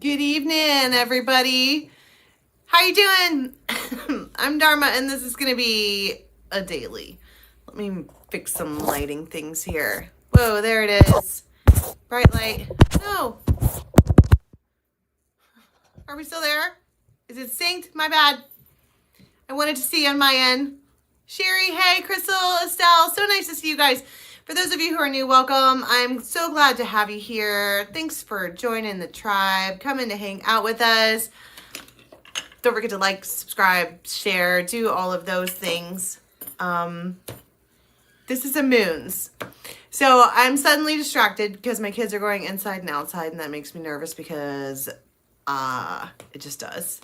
Good evening, everybody. How you doing? I'm Dharma, and this is going to be a daily. Let me fix some lighting things here. Whoa, there it is. Bright light. No. Are we still there? Is it synced? My bad. I wanted to see on my end. Sherry, hey, Crystal, Estelle, so nice to see you guys. For those of you who are new, welcome. I'm so glad to have you here. Thanks for joining the tribe, coming to hang out with us. Don't forget to like, subscribe, share, do all of those things. This is a moons. So I'm suddenly distracted because my kids are going inside and outside, and that makes me nervous because it just does.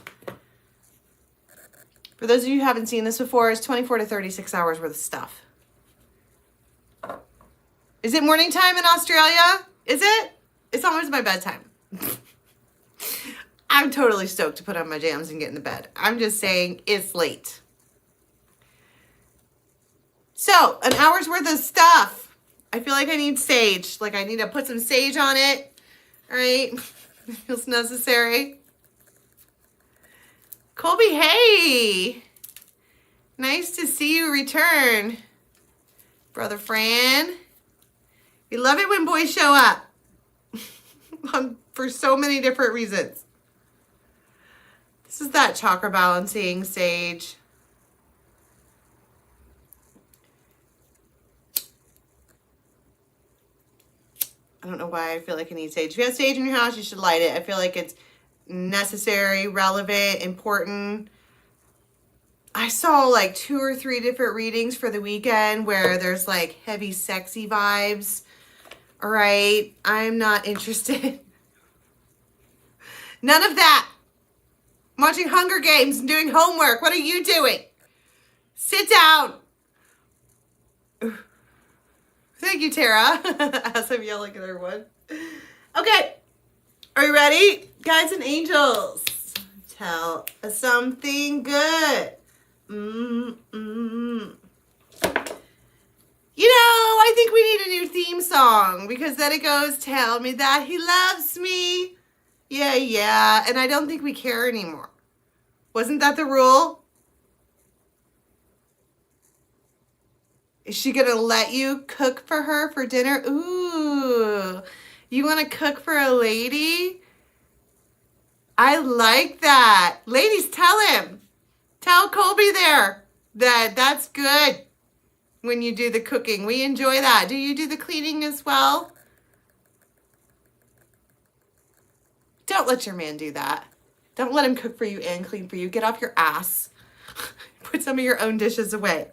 For those of you who haven't seen this before, it's 24 to 36 hours worth of stuff. Is it morning time in Australia? Is it? It's almost my bedtime. I'm totally stoked to put on my jams and get into bed. I'm just saying it's late. So, an hour's worth of stuff. I feel like I need sage. Like I need to put some sage on it. All right? It feels necessary. Colby, hey. Nice to see you return. Brother Fran. We love it when boys show up for so many different reasons. This is that chakra balancing sage. I don't know why I feel like I need sage. If you have sage in your house, you should light it. I feel like it's necessary, relevant, important. I saw like 2 or 3 different readings for the weekend where there's like heavy, sexy vibes. All right, I'm not interested. None of that. I'm watching Hunger Games and doing homework. What are you doing? Sit down. Thank you, Tara. As I'm yelling at everyone. Okay, are you ready? Guides and angels, tell us something good. You know, I think we need a new theme song because then it goes, tell me that he loves me. Yeah. And I don't think we care anymore. Wasn't that the rule? Is she going to let you cook for her for dinner? Ooh, you want to cook for a lady? I like that. Ladies, tell him. Tell Colby there that that's good. When you do the cooking, we enjoy that. Do you do the cleaning as well? Don't let your man do that. Don't let him cook for you and clean for you. Get off your ass. Put some of your own dishes away.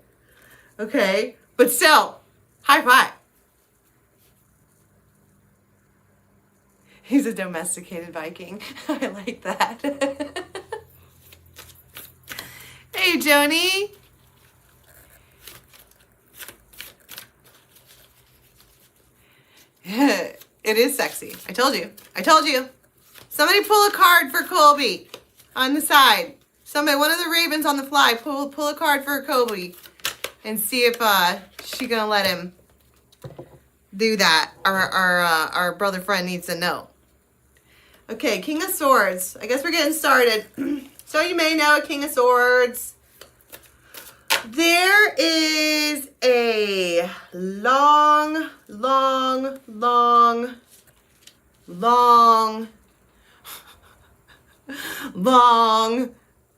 Okay? But still, high five. He's a domesticated Viking. I like that. Hey, Joni. It is sexy. I told you. Somebody pull a card for Colby on the side. Somebody, one of the ravens on the fly, pull a card for Colby and see if she gonna let him do that. Our brother friend needs to know. Okay, King of Swords. I guess we're getting started. So you may know a King of Swords. There is a long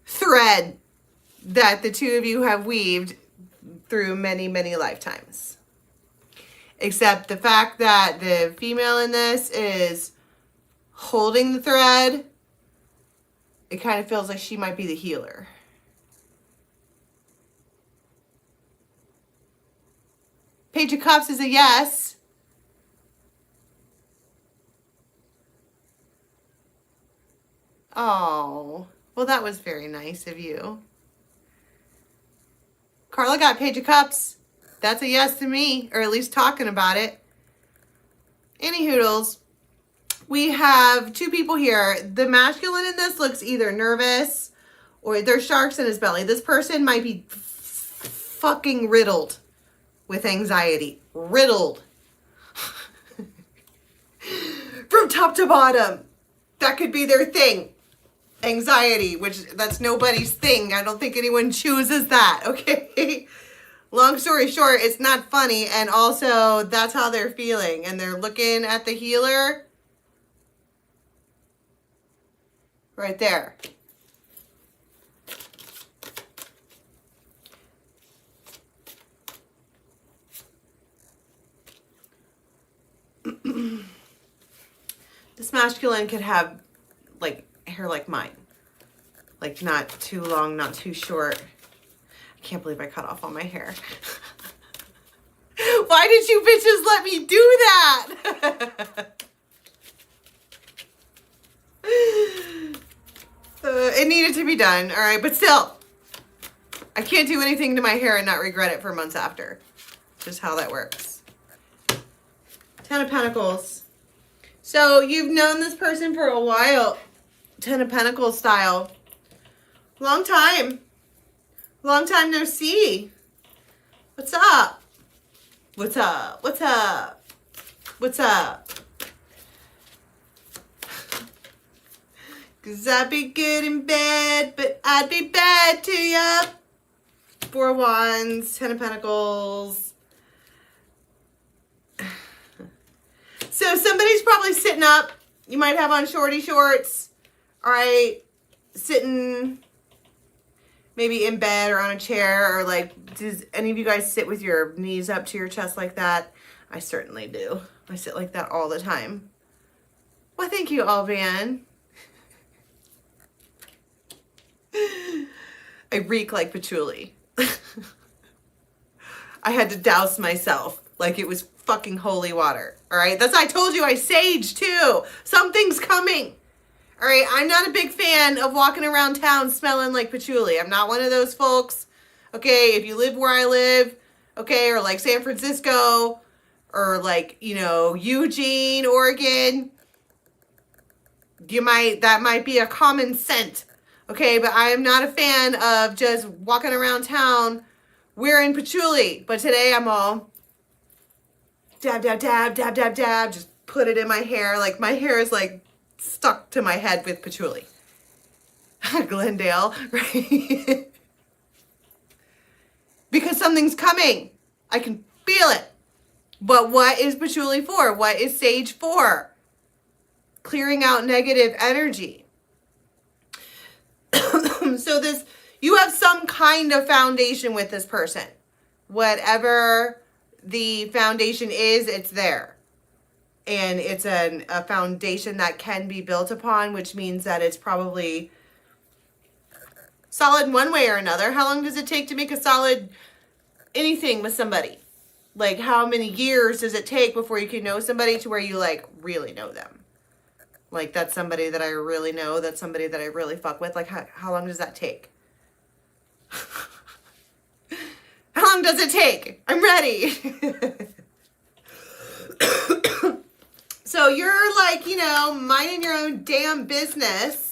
thread that the two of you have weaved through many, many lifetimes. Except the fact that the female in this is holding the thread, it kind of feels like she might be the healer. Page of Cups is a yes. Oh, well, that was very nice of you. Carla got Page of Cups. That's a yes to me, or at least talking about it. Any hoodles. We have 2 people here. The masculine in this looks either nervous or there's sharks in his belly. This person might be fucking riddled with anxiety. Riddled. From top to bottom. That could be their thing. Anxiety, which that's nobody's thing. I don't think anyone chooses that, okay? Long story short, it's not funny, and also that's how they're feeling, and they're looking at the healer right there. This masculine could have like hair like mine, like not too long, not too short. I can't believe I cut off all my hair. Why did you bitches let me do that? It needed to be done, all right, but still, I can't do anything to my hair and not regret it for months after. Just how that works. 10 of Pentacles. So you've known this person for a while. 10 of Pentacles style. Long time. Long time no see. What's up? What's up? What's up? What's up? 'Cause I'd be good in bed, but I'd be bad to ya. 4 of Wands, 10 of Pentacles. So somebody's probably sitting up. You might have on shorty shorts. All right. Sitting maybe in bed or on a chair, or like, does any of you guys sit with your knees up to your chest like that? I certainly do. I sit like that all the time. Why, thank you, Alvan. I reek like patchouli. I had to douse myself like it was fucking holy water. All right. That's, I told you I sage too. Something's coming. All right. I'm not a big fan of walking around town smelling like patchouli. I'm not one of those folks. Okay. If you live where I live, okay, or like San Francisco, or like, you know, Eugene, Oregon, that might be a common scent. Okay, but I am not a fan of just walking around town wearing patchouli. But today I'm all dab, dab, dab, dab, dab, dab. Just put it in my hair. Like my hair is like stuck to my head with patchouli. Glendale, right? Because something's coming. I can feel it. But what is patchouli for? What is sage for? Clearing out negative energy. So this, you have some kind of foundation with this person. Whatever the foundation is, it's there. And it's a foundation that can be built upon, which means that it's probably solid one way or another. How long does it take to make a solid anything with somebody? Like, how many years does it take before you can know somebody to where you, like, really know them? Like, that's somebody that I really know. That's somebody that I really fuck with. Like, how long does that take? How long does it take? I'm ready. So you're like, you know, minding your own damn business.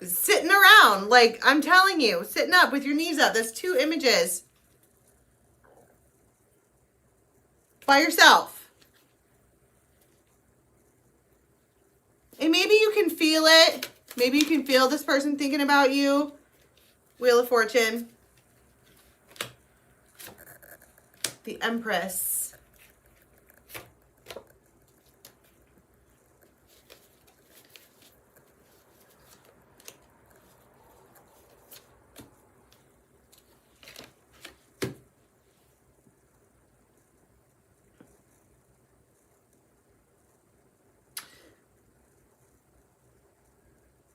Sitting around. Like, I'm telling you, sitting up with your knees up. There's 2 images. By yourself. And maybe you can feel it. Maybe you can feel this person thinking about you. Wheel of Fortune. The Empress.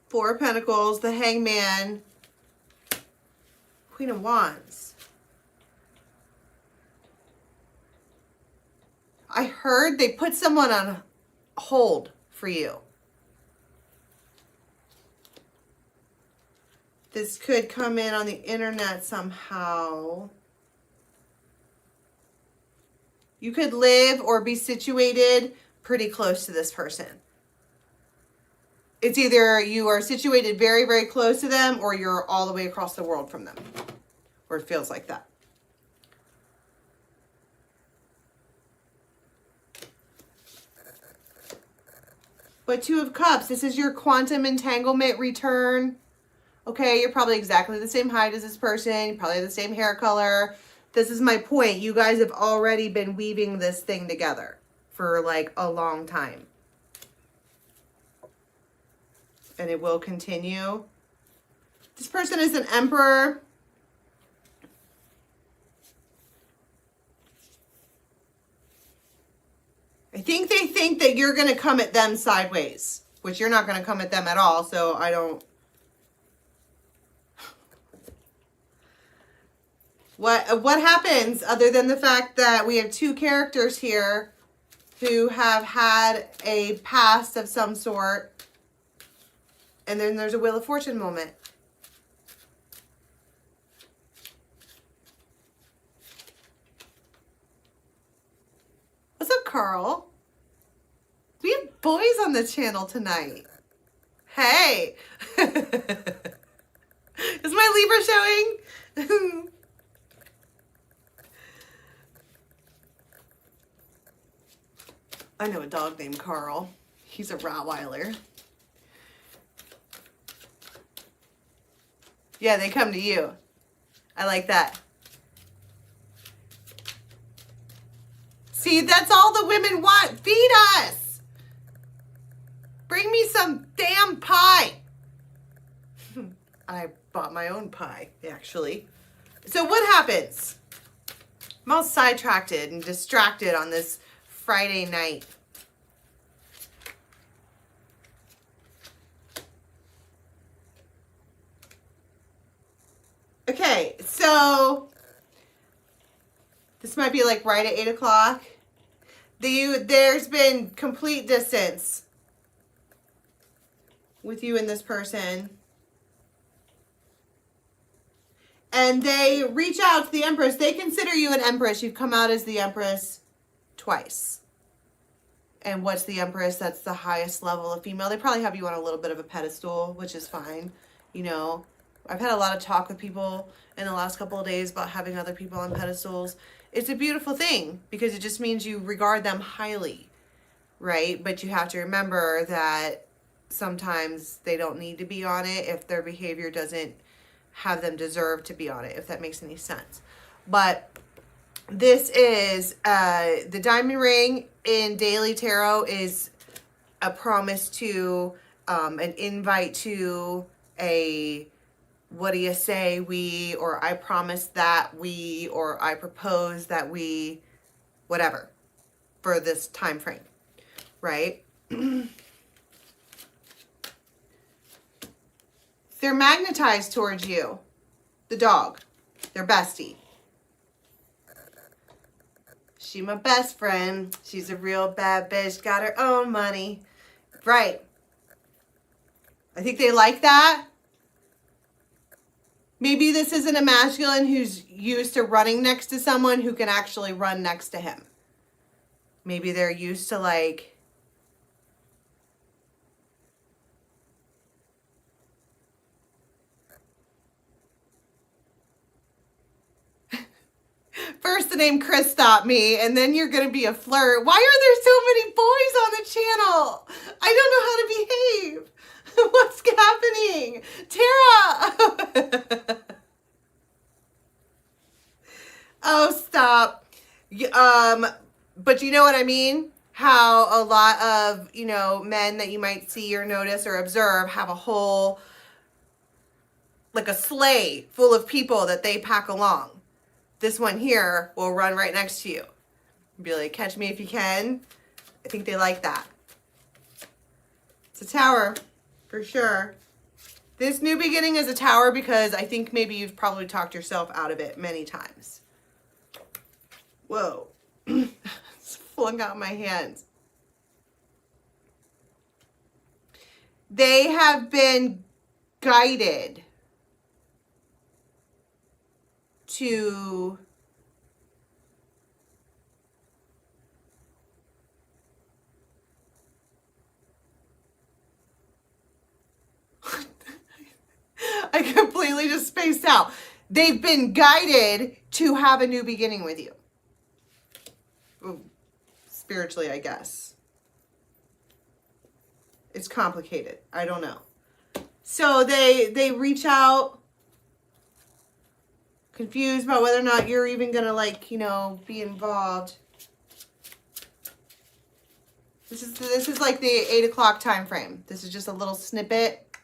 Four of Pentacles, the Hangman, Queen of Wands. I heard they put someone on hold for you. This could come in on the internet somehow. You could live or be situated pretty close to this person. It's either you are situated very, very close to them, or you're all the way across the world from them. Or it feels like that. But Two of Cups, this is your quantum entanglement return. Okay, you're probably exactly the same height as this person. You probably have the same hair color. This is my point. You guys have already been weaving this thing together for like a long time. And it will continue. This person is an Emperor. I think they think that you're going to come at them sideways, which you're not going to come at them at all, so I don't... What happens other than the fact that we have two characters here who have had a past of some sort, and then there's a Wheel of Fortune moment. What's up, Carl? We have boys on the channel tonight. Hey! Is my Libra showing? I know a dog named Carl. He's a Rottweiler. Yeah, they come to you. I like that. See, that's all the women want. Feed us. Bring me some damn pie. I bought my own pie, actually. So what happens? I'm all sidetracked and distracted on this Friday night. Okay, so this might be like right at 8 o'clock. There's been complete distance with you and this person. And they reach out to the Empress. They consider you an Empress. You've come out as the Empress twice. And what's the Empress? That's the highest level of female. They probably have you on a little bit of a pedestal, which is fine. You know, I've had a lot of talk with people in the last couple of days about having other people on pedestals. It's a beautiful thing because it just means you regard them highly, right? But you have to remember that sometimes they don't need to be on it if their behavior doesn't have them deserve to be on it, if that makes any sense. But this is the diamond ring in Daily Tarot is a promise to, an invite to, a what do you say we, or I promise that we, or I propose that we, whatever, for this time frame, right? They're magnetized towards you, the dog, their bestie. She my best friend. She's a real bad bitch, got her own money. Right. I think they like that. Maybe this isn't a masculine who's used to running next to someone who can actually run next to him. Maybe they're used to like... First the name Chris stopped me, and then you're going to be a flirt. Why are there so many boys on the channel? I don't know how to behave. What's happening? Tara! Oh, stop. But you know what I mean? How a lot of, you know, men that you might see or notice or observe have a whole, like a sleigh full of people that they pack along. This one here will run right next to you. Be like, catch me if you can. I think they like that. It's a tower, for sure. This new beginning is a tower because I think maybe you've probably talked yourself out of it many times. Whoa. It's flung out my hands. They have been guided to I completely just spaced out. They've been guided to have a new beginning with you. Ooh, spiritually, I guess. It's complicated. I don't know. So they reach out, confused about whether or not you're even going to, like, you know, be involved. This is like the 8 o'clock time frame. This is just a little snippet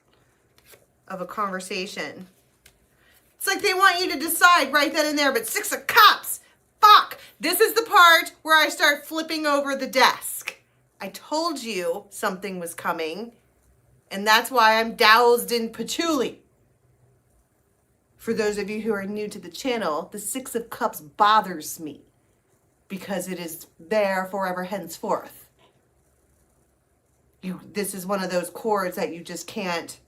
of a conversation. It's like they want you to decide right then and there, but 6 of Cups. Fuck. This is the part where I start flipping over the desk. I told you something was coming, and that's why I'm doused in patchouli. For those of you who are new to the channel, the 6 of Cups bothers me because it is there forever henceforth. This is one of those chords that you just can't,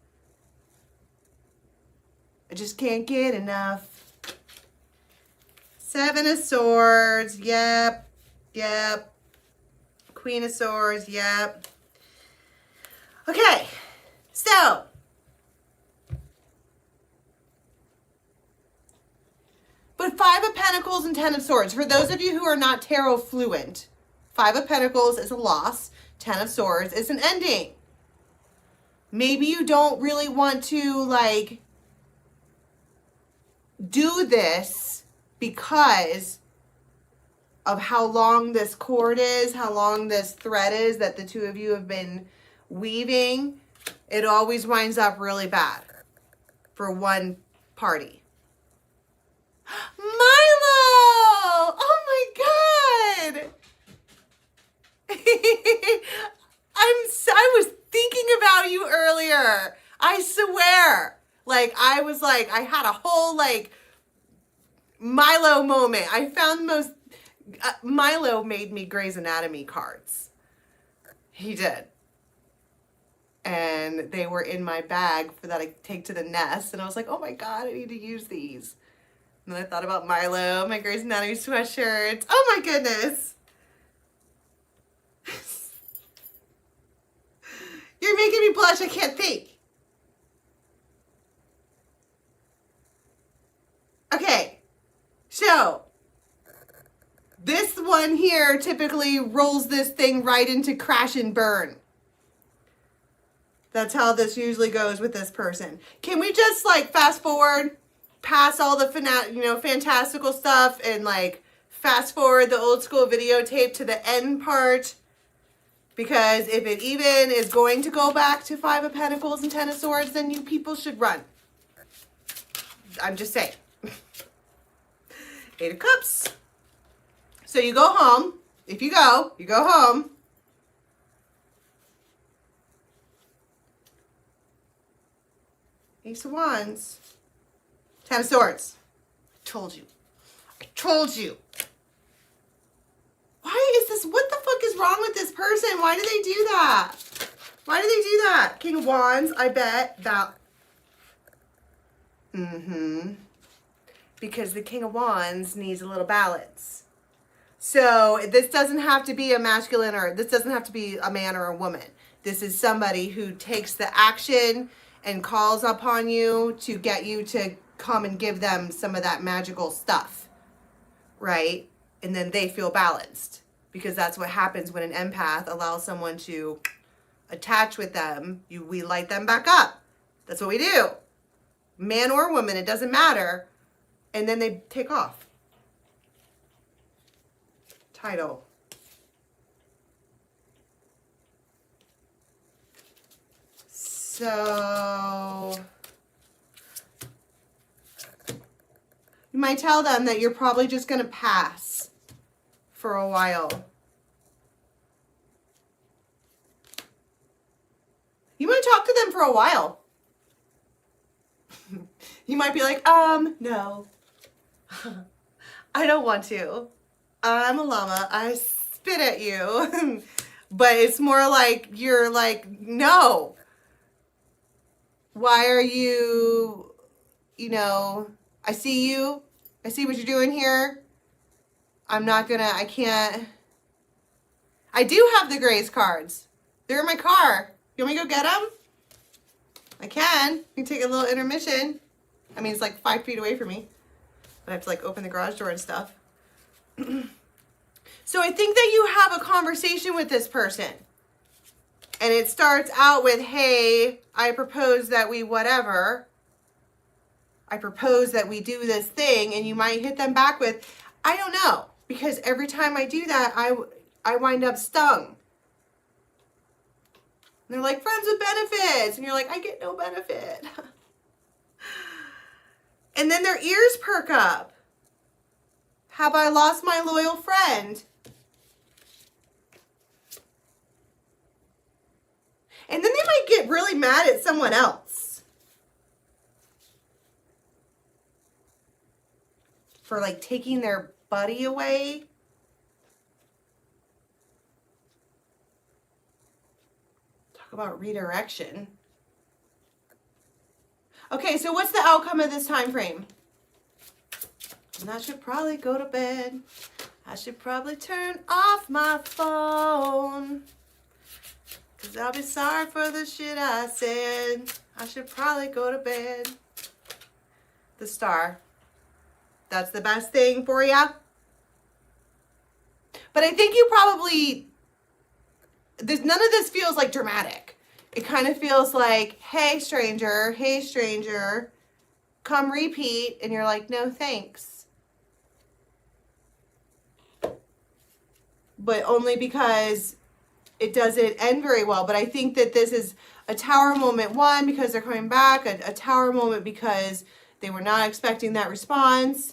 I just can't get enough. 7 of Swords, yep. Queen of Swords, yep. Okay, so. But 5 of Pentacles and 10 of Swords. For those of you who are not tarot fluent, 5 of Pentacles is a loss. 10 of Swords is an ending. Maybe you don't really want to, like, do this because of how long this cord is, how long this thread is that the two of you have been weaving. It always winds up really bad for one party. Milo! Oh my God! I was thinking about you earlier. I swear. Like, I had a whole, like, Milo moment. I found the most, Milo made me Grey's Anatomy cards. He did. And they were in my bag for that I take to the nest. And I was like, oh my God, I need to use these. And then I thought about Milo, my Grey's Anatomy sweatshirts. Oh my goodness. You're making me blush. I can't think. Okay. So, this one here typically rolls this thing right into crash and burn. That's how this usually goes with this person. Can we just, like, fast forward past all the fantastical stuff and, like, fast forward the old school videotape to the end part? Because if it even is going to go back to 5 of Pentacles and 10 of Swords, then you people should run. I'm just saying. 8 of Cups. So you go home. If you go home. Ace of Wands. 10 of Swords. I told you. Why is this? What the fuck is wrong with this person? Why do they do that? King of Wands, I bet that. Because the King of Wands needs a little balance. So this doesn't have to be a masculine, or this doesn't have to be a man or a woman. This is somebody who takes the action and calls upon you to get you to come and give them some of that magical stuff, right? And then they feel balanced, because that's what happens when an empath allows someone to attach with them. We light them back up. That's what we do. Man or woman, it doesn't matter. And then they take off. Title. So you might tell them that you're probably just going to pass for a while. You might talk to them for a while. You might be like, no. I don't want to. I'm a llama. I spit at you. But it's more like you're like, no. Why are you, I see you. I see what you're doing here. I can't. I do have the Grace cards. They're in my car. You want me to go get them? I can. You can take a little intermission. I mean, it's like 5 feet away from me. But I have to, like, open the garage door and stuff. So I think that you have a conversation with this person. And it starts out with, hey, I propose that we whatever. I propose that we do this thing. And you might hit them back with, I don't know. Because every time I do that, I wind up stung. And they're like, friends with benefits. And you're like, I get no benefit. And then their ears perk up. Have I lost my loyal friend? And then they might get really mad at someone else for like taking their buddy away. Talk about redirection. Okay, so what's the outcome of this time frame? And I should probably go to bed. I should probably turn off my phone. Cause I'll be sorry for the shit I said. I should probably go to bed. The Star. That's the best thing for you. But I think you probably, none of this feels like dramatic. It kind of feels like, hey stranger, come repeat. And you're like, no thanks. But only because it doesn't end very well. But I think that this is a Tower moment, one, because they're coming back, a Tower moment because they were not expecting that response,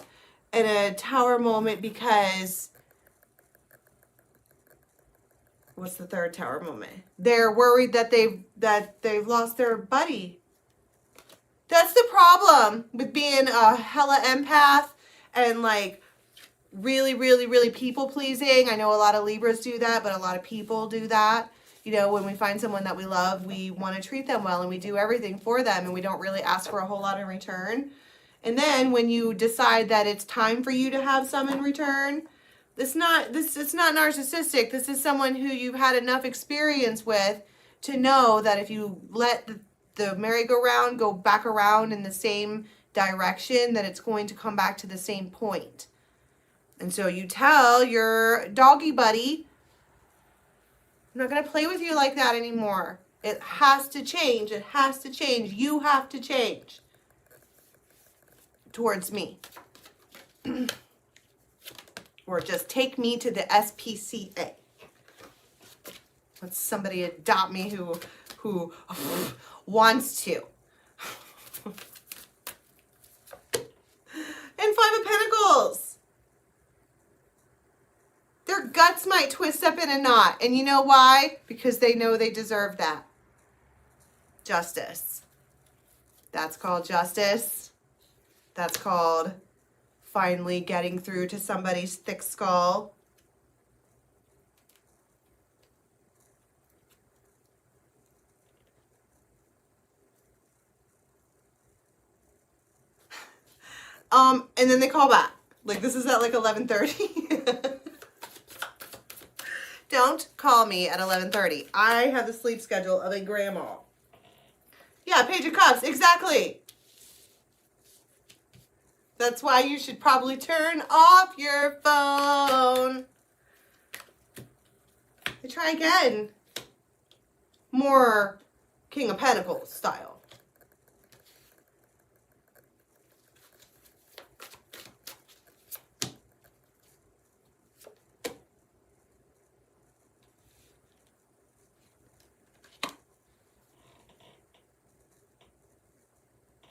and a Tower moment because, what's the third Tower moment? They're worried that they've lost their buddy. That's the problem with being a hella empath and like really people pleasing. I know a lot of Libras do that, but a lot of people do that. You know, when we find someone that we love, we want to treat them well and we do everything for them and we don't really ask for a whole lot in return. And then when you decide that it's time for you to have some in return, it's not narcissistic. This is someone who you've had enough experience with to know that if you let the merry-go-round go back around in the same direction, that it's going to come back to the same point. And so you tell your doggy buddy, I'm not going to play with you like that anymore. It has to change. It has to change. You have to change towards me. Or just take me to the SPCA. Let somebody adopt me who wants to. And Five of Pentacles. Their guts might twist up in a knot. And you know why? Because they know they deserve that. Justice. That's called justice. That's called finally getting through to somebody's thick skull. And then they call back. Like this is at like 11:30. Don't call me at 11:30. I have the sleep schedule of a grandma. Yeah, Page of Cups, exactly. That's why you should probably turn off your phone. And try again. More King of Pentacles style.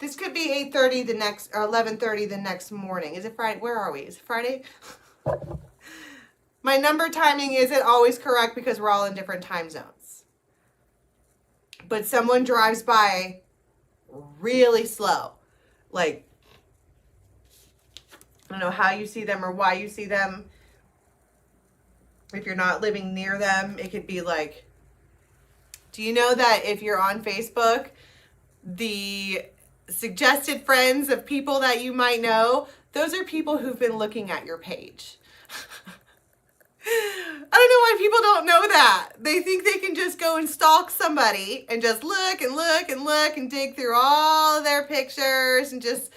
This could be 8:30 the next, or 11:30 the next morning. Is it Friday? Where are we? Is it Friday? My number timing isn't always correct because we're all in different time zones. But someone drives by really slow. Like, I don't know how you see them or why you see them. If you're not living near them, it could be like, do you know that if you're on Facebook, the suggested friends of people that you might know, those are people who've been looking at your page. I don't know why people don't know that. They think they can just go and stalk somebody and just look and look and look and dig through all of their pictures and just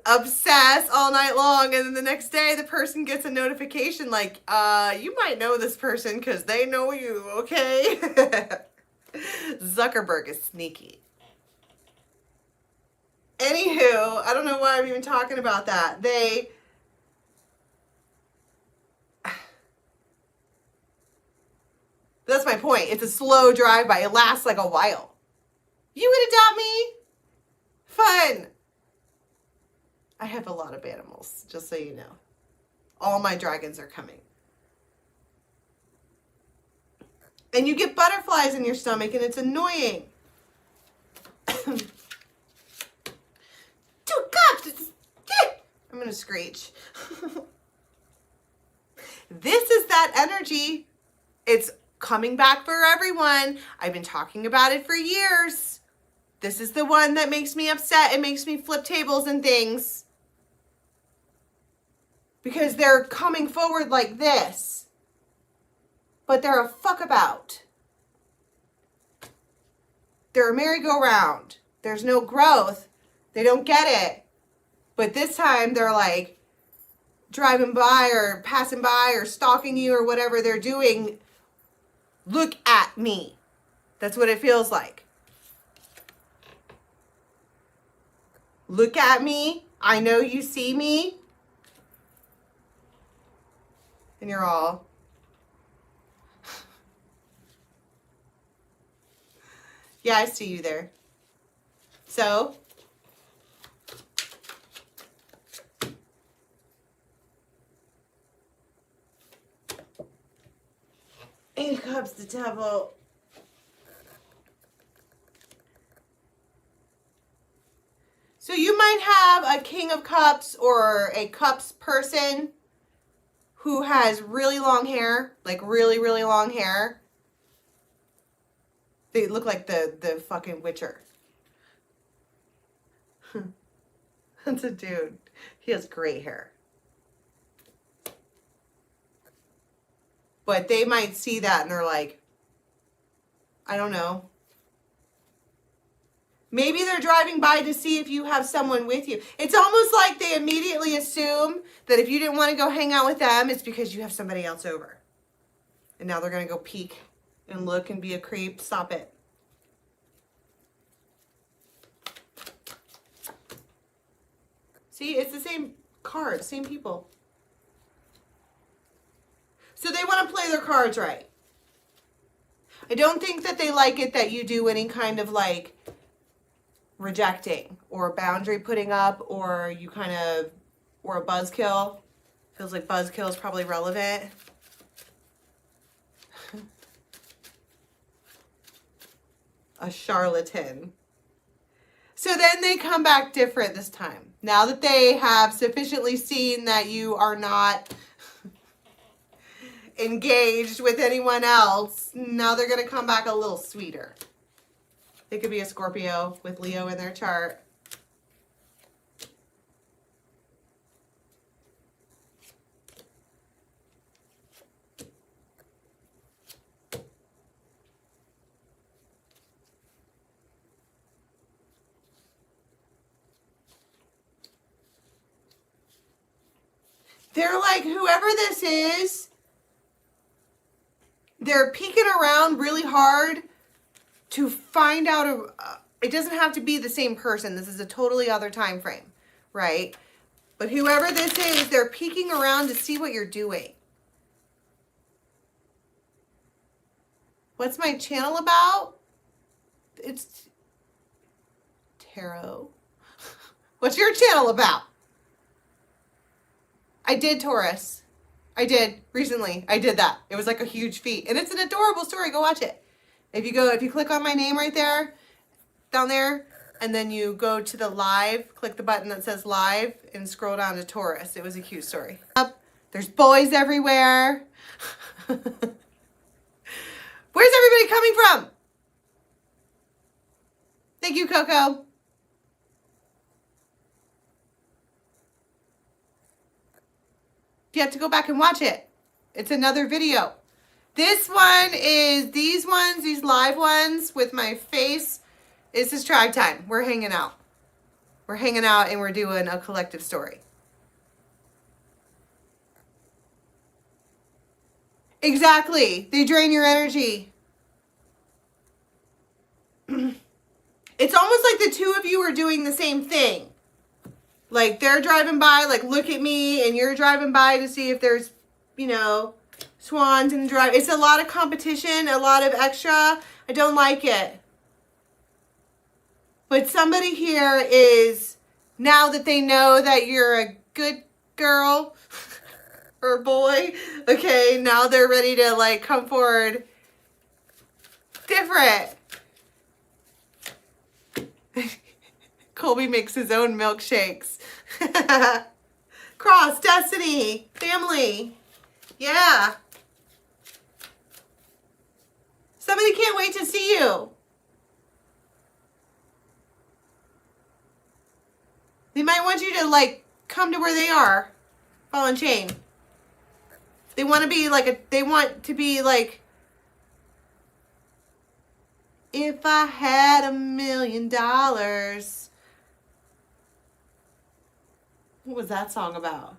obsess all night long. And then the next day the person gets a notification like, you might know this person because they know you, okay? Zuckerberg is sneaky. Anywho, I don't know why I'm even talking about that. That's my point. It's a slow drive-by. It lasts like a while. You would adopt me? Fun. I have a lot of animals, just so you know. All my dragons are coming. And you get butterflies in your stomach, and it's annoying. 2 cups. I'm going to screech. This is that energy. It's coming back for everyone. I've been talking about it for years. This is the one that makes me upset. It makes me flip tables and things. Because they're coming forward like this. But they're a fuckabout. They're a merry-go-round. There's no growth. They don't get it. But this time they're like driving by or passing by or stalking you or whatever they're doing. Look at me. That's what it feels like. Look at me. I know you see me. And you're all... Yeah, I see you there. So... 8 of Cups, the Devil. So you might have a King of Cups or a Cups person who has really long hair, like really, really long hair. They look like the fucking Witcher. That's a dude. He has great hair. But they might see that and they're like, I don't know. Maybe they're driving by to see if you have someone with you. It's almost like they immediately assume that if you didn't want to go hang out with them, it's because you have somebody else over. And now they're going to go peek and look and be a creep. Stop it. See, it's the same card, same people. So they want to play their cards right. I don't think that they like it that you do any kind of like rejecting or boundary putting up or you kind of, or a buzzkill. Feels like buzzkill is probably relevant. A charlatan. So then they come back different this time. Now that they have sufficiently seen that you are not engaged with anyone else, now they're going to come back a little sweeter. They could be a Scorpio with Leo in their chart. They're like, whoever this is, they're peeking around really hard to find out. It doesn't have to be the same person. This is a totally other time frame, right? But whoever this is, they're peeking around to see what you're doing. What's my channel about? It's tarot. What's your channel about? I did Taurus. I did recently. I did that. It was like a huge feat. And it's an adorable story. Go watch it. If you click on my name right there, down there, and then you go to the live, click the button that says live and scroll down to Taurus. It was a cute story. There's boys everywhere. Where's everybody coming from? Thank you, Coco. You have to go back and watch it. It's another video. This one is these live ones with my face. This is tribe time. We're hanging out. We're hanging out and we're doing a collective story. Exactly. They drain your energy. It's almost like the two of you are doing the same thing. Like they're driving by, like look at me, and you're driving by to see if there's, you know, swans in the drive. It's a lot of competition, a lot of extra. I don't like it. But somebody here is, now that they know that you're a good girl or boy, okay, now they're ready to like come forward different. Colby makes his own milkshakes. Cross, destiny, family. Yeah. Somebody can't wait to see you. They might want you to like come to where they are. Ball and chain. They want to be like if I had $1 million. What was that song about?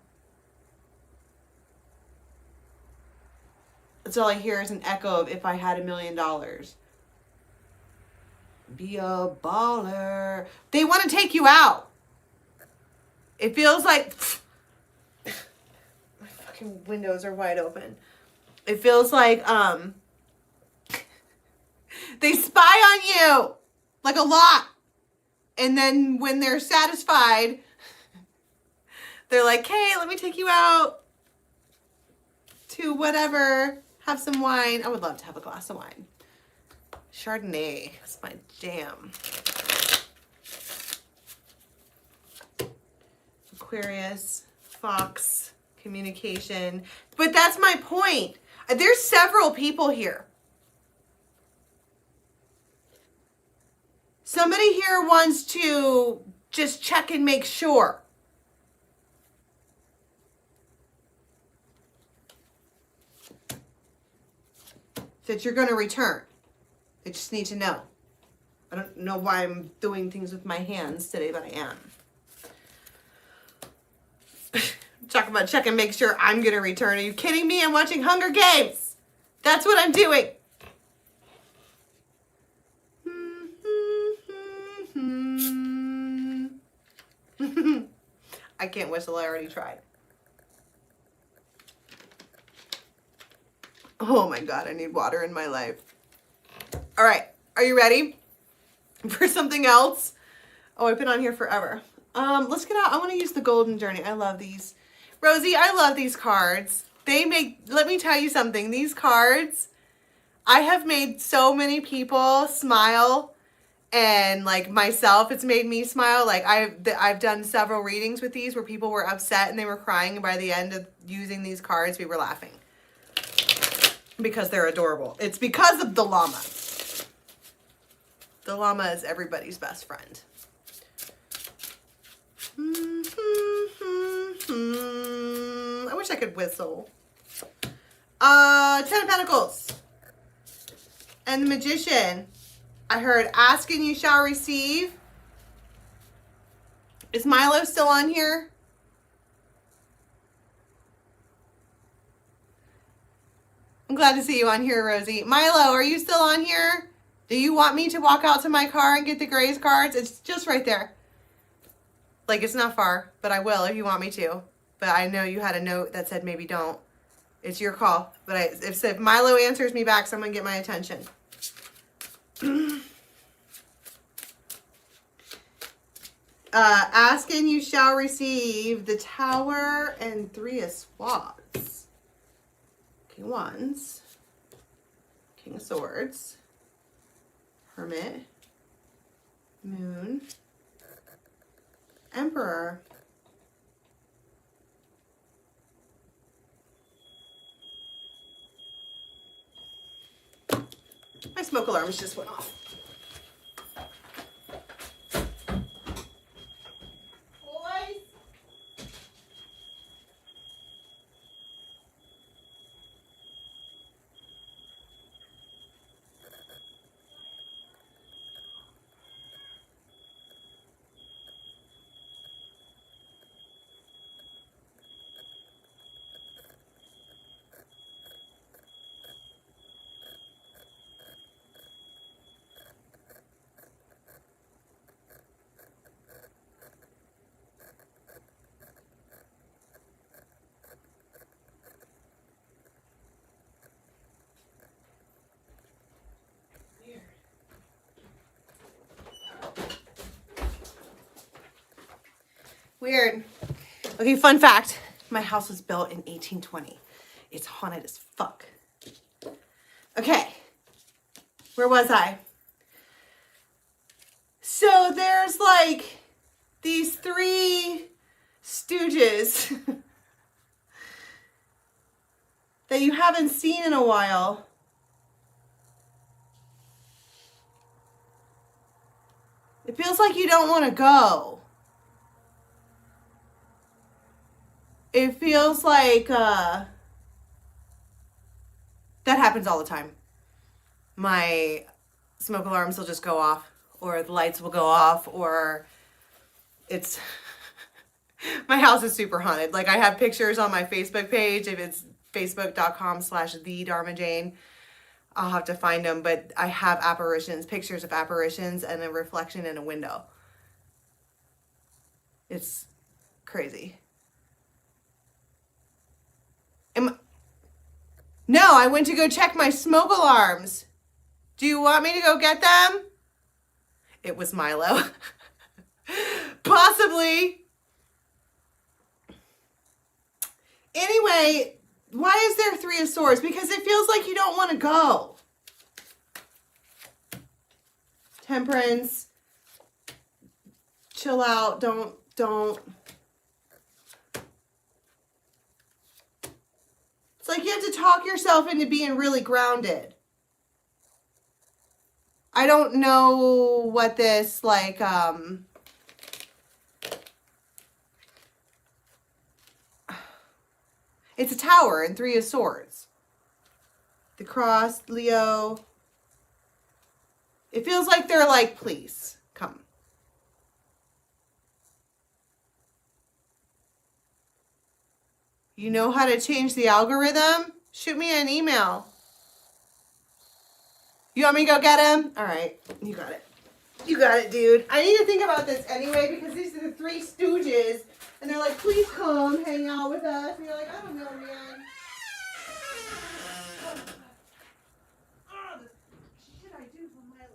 That's all I hear is an echo of if I had $1 million. Be a baller. They want to take you out. It feels like my fucking windows are wide open. It feels like they spy on you like a lot. And then when they're satisfied, they're like, hey, let me take you out to whatever. Have some wine. I would love to have a glass of wine. Chardonnay. That's my jam. Aquarius, Fox, communication. But that's my point. There's several people here. Somebody here wants to just check and make sure. That you're going to return. They just need to know. I don't know why I'm doing things with my hands today, but I am. Talk about check and make sure I'm going to return. Are you kidding me? I'm watching Hunger Games. That's what I'm doing. I can't whistle. I already tried. Oh my God, I need water in my life. All right, are you ready for something else? Oh, I've been on here forever. Let's get out. I want to use the Golden Journey. I love these. Rosie, I love these cards. Let me tell you something. These cards, I have made so many people smile, and like myself, it's made me smile. Like I've done several readings with these where people were upset and they were crying, and by the end of using these cards, we were laughing. Because they're adorable. It's because of the llama. The llama is everybody's best friend. I wish I could whistle. 10 of Pentacles. And the Magician. I heard ask and you shall receive. Is Milo still on here? I'm glad to see you on here, Rosie. Milo, are you still on here? Do you want me to walk out to my car and get the Grays cards? It's just right there. Like, it's not far, but I will if you want me to. But I know you had a note that said maybe don't. It's your call. But if Milo answers me back, someone get my attention. Ask and you shall receive the Tower and 3 of Swords. King of Wands, King of Swords, Hermit, Moon, Emperor. My smoke alarms just went off. Weird. Okay, fun fact. My house was built in 1820. It's haunted as fuck. Okay. Where was I? So there's like these three stooges that you haven't seen in a while. It feels like you don't want to go. It feels like that happens all the time. My smoke alarms will just go off, or the lights will go off, or it's my house is super haunted. Like, I have pictures on my Facebook page. If it's facebook.com/the Dharma Jane, I'll have to find them, but I have apparitions, pictures of apparitions, and a reflection in a window. It's crazy. No, I went to go check my smoke alarms. Do you want me to go get them? It was Milo. Possibly. Anyway, why is there 3 of Swords? Because it feels like you don't want to go. Temperance. Chill out. Don't. It's like you have to talk yourself into being really grounded. I don't know what this, like, it's a tower and 3 of Swords. The cross, Leo. It feels like they're like, please, come. You know how to change the algorithm? Shoot me an email. You want me to go get him? All right, you got it. You got it, dude. I need to think about this anyway, because these are the 3 stooges, and they're like, please come hang out with us. And you're like, I don't know, man. Oh, the shit I do for my life.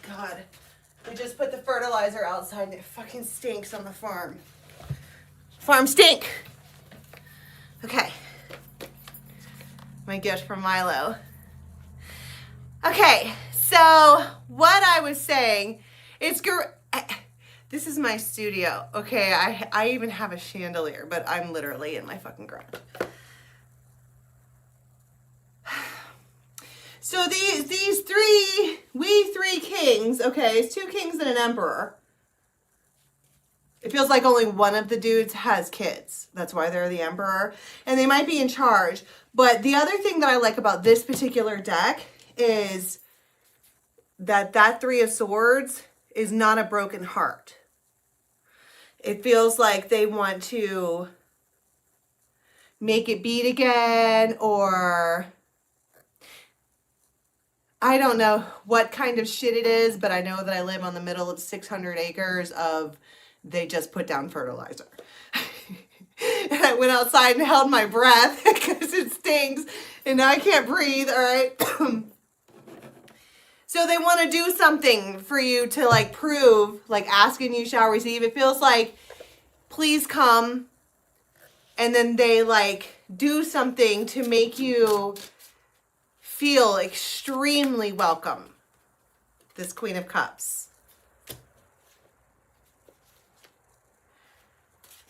God, we just put the fertilizer outside and it fucking stinks on the farm. Farm stink. Okay. My gift from Milo. Okay, so what I was saying, this is my studio. Okay, I even have a chandelier, but I'm literally in my fucking garage. So these 3 kings, okay, it's 2 kings and an emperor. It feels like only one of the dudes has kids. That's why they're the emperor. And they might be in charge. But the other thing that I like about this particular deck is that 3 of Swords is not a broken heart. It feels like they want to make it beat again, or I don't know what kind of shit it is, but I know that I live on the middle of 600 acres of they just put down fertilizer. And I went outside and held my breath because it stinks and now I can't breathe, all right? So they want to do something for you to like prove, like ask and you shall receive. It feels like, please come. And then they like do something to make you feel extremely welcome. This Queen of Cups.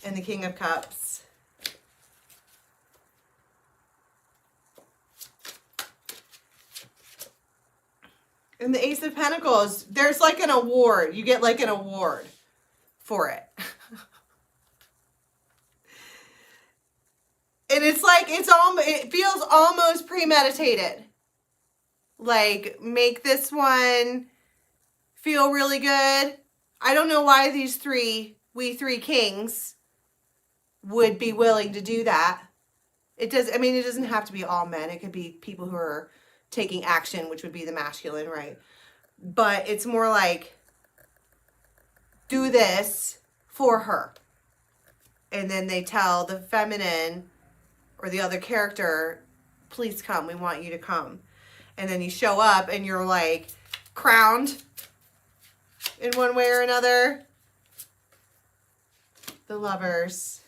And the King of Cups. And the Ace of Pentacles. There's like an award. You get like an award for it. And it's like, it feels almost premeditated. Like, make this one feel really good. I don't know why we three kings would be willing to do that. It doesn't have to be all men. It could be people who are taking action, which would be the masculine, right? But it's more like, do this for her. And then they tell the feminine or the other character, please come, we want you to come. And then you show up and you're like crowned in one way or another. The Lovers.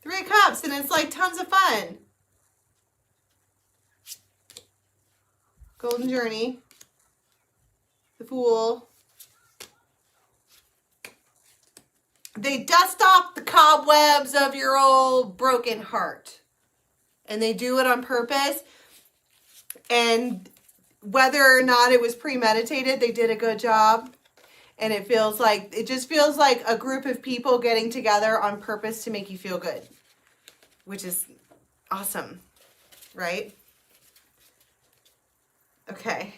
3 of Cups, and it's like tons of fun. Golden Journey. The Fool. They dust off the cobwebs of your old broken heart. And they do it on purpose. And whether or not it was premeditated, they did a good job. And it just feels like a group of people getting together on purpose to make you feel good. Which is awesome, right? Okay.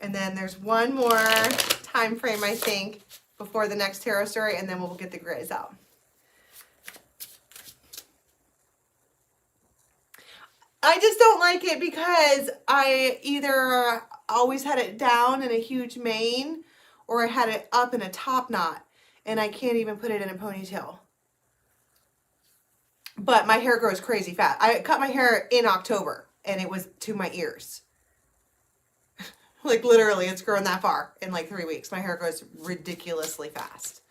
And then there's one more time frame, I think, before the next tarot story, and then we'll get the grays out. I just don't like it because I either always had it down in a huge mane or I had it up in a top knot and I can't even put it in a ponytail. But my hair grows crazy fast. I cut my hair in October and it was to my ears. Like literally it's grown that far in like 3 weeks. My hair grows ridiculously fast.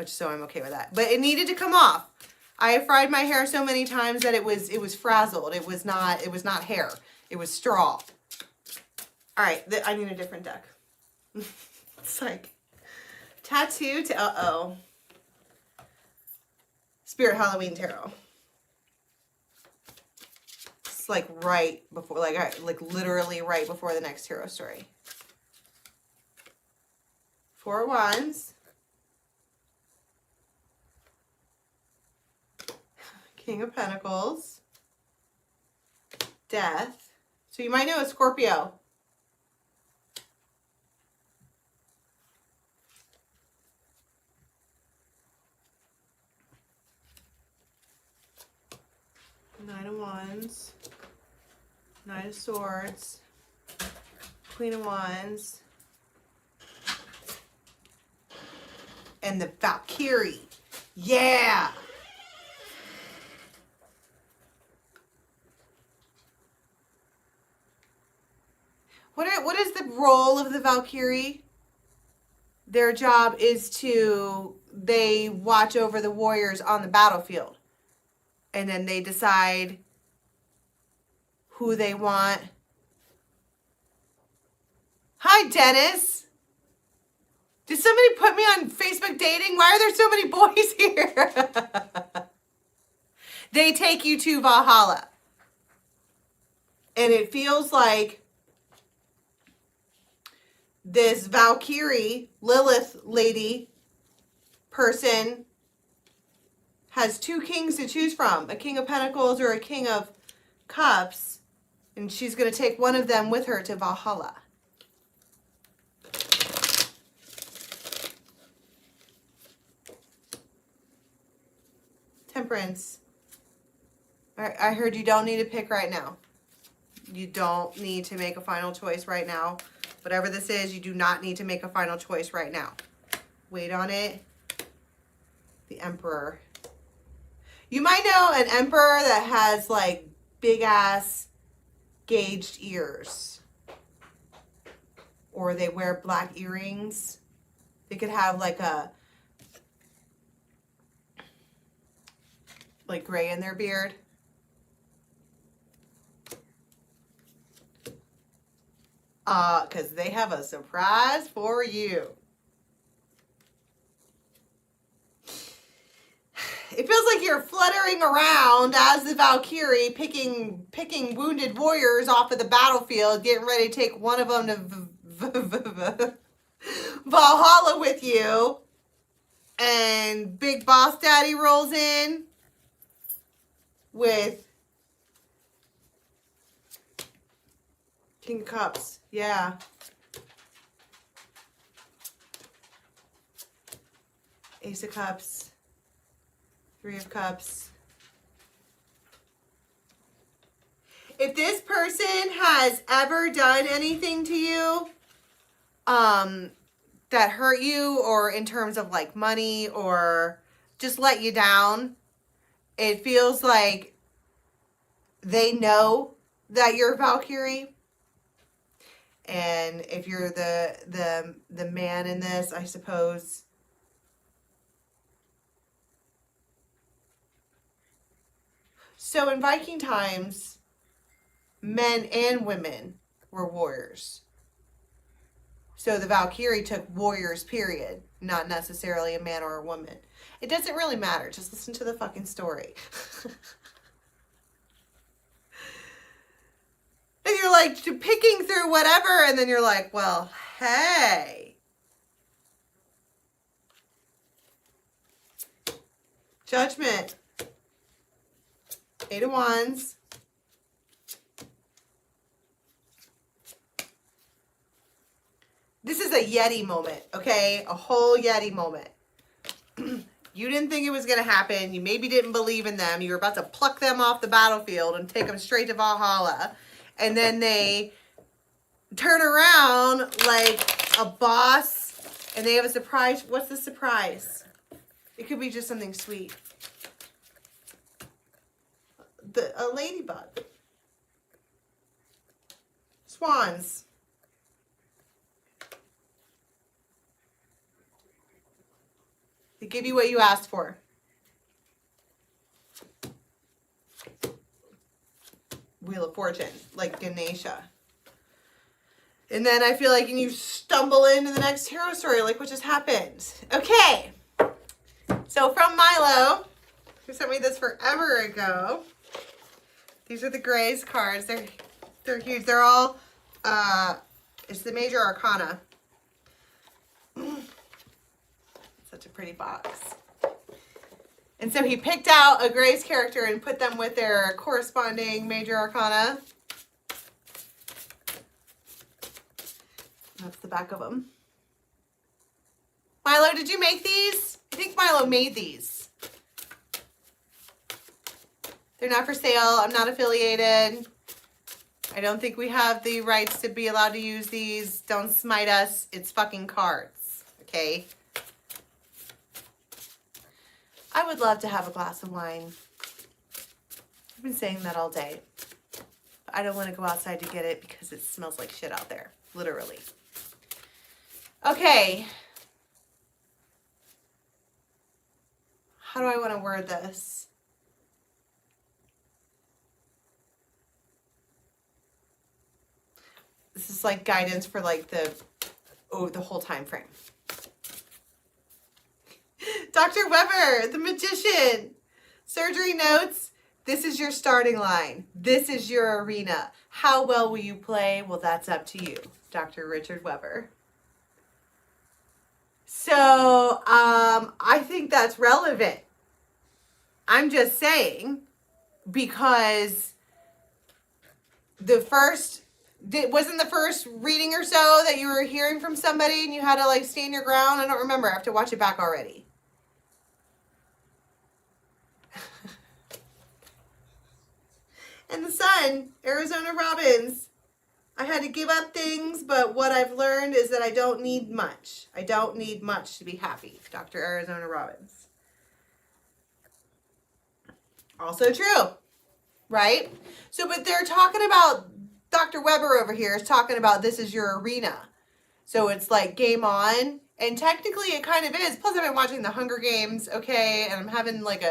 So I'm okay with that. But it needed to come off. I have fried my hair so many times that it was frazzled. It was not hair. It was straw. All right, I need a different deck. It's like tattoo to Spirit Halloween Tarot. It's like right before, like literally right before the next tarot story. 4 of Wands. King of Pentacles. Death. So you might know a Scorpio. Nine of Wands. Nine of Swords. Queen of Wands. And the Valkyrie. Yeah! What is the role of the Valkyrie? Their job is they watch over the warriors on the battlefield. And then they decide who they want. Hi, Dennis. Did somebody put me on Facebook dating? Why are there so many boys here? They take you to Valhalla. And it feels like this Valkyrie, Lilith lady person has 2 kings to choose from, a King of Pentacles or a King of Cups, and she's going to take one of them with her to Valhalla. Temperance. I heard you don't need to pick right now. You don't need to make a final choice right now. Whatever this is, you do not need to make a final choice right now. Wait on it. The Emperor. You might know an emperor that has like big ass gauged ears. Or they wear black earrings. They could have like gray in their beard. Because they have a surprise for you. It feels like you're fluttering around as the Valkyrie, picking wounded warriors off of the battlefield, getting ready to take one of them to Valhalla with you. And Big Boss Daddy rolls in with King of Cups. Yeah. Ace of Cups. Three of Cups. If this person has ever done anything to you, that hurt you, or in terms of like money, or just let you down, it feels like they know that you're a Valkyrie. And if you're the man in this, I suppose, so in Viking times, men and women were warriors. So the Valkyrie took warriors, period. Not necessarily a man or a woman. It doesn't really matter. Just listen to the fucking story. And you're like picking through whatever, and then you're like, well, hey. Judgment. 8 of Wands. This is a Yeti moment, okay? A whole Yeti moment. You didn't think it was going to happen. You maybe didn't believe in them. You were about to pluck them off the battlefield and take them straight to Valhalla. And then they turn around like a boss, and they have a surprise. What's the surprise? It could be just something sweet. A ladybug. Swans. They give you what you asked for. Wheel of Fortune, like Ganesha. And then I feel like you stumble into the next hero story, like what just happened. Okay. So from Milo, who sent me this forever ago. These are the Grays cards. They're huge. They're all, it's the major arcana. Such a pretty box. And so he picked out a Grays character and put them with their corresponding major arcana. That's the back of them. Milo, did you make these? I think Milo made these. They're not for sale. I'm not affiliated. I don't think we have the rights to be allowed to use these. Don't smite us. It's fucking cards. Okay? I would love to have a glass of wine. I've been saying that all day. But I don't want to go outside to get it because it smells like shit out there. Literally. Okay. How do I want to word this? This is like guidance for like the whole time frame. Dr. Weber, the magician. Surgery notes, this is your starting line. This is your arena. How well will you play? Well, that's up to you. Dr. Richard Weber. So, I think that's relevant. I'm just saying, because wasn't the first reading or so that you were hearing from somebody and you had to like stand your ground? I don't remember. I have to watch it back already. And the sun, Arizona Robins. I had to give up things, but what I've learned is that I don't need much. I don't need much to be happy. Dr. Arizona Robins. Also true, right? So, but they're talking about, Dr. Weber over here is talking about this is your arena. So it's like game on. And technically it kind of is. Plus I've been watching the Hunger Games, okay? And I'm having like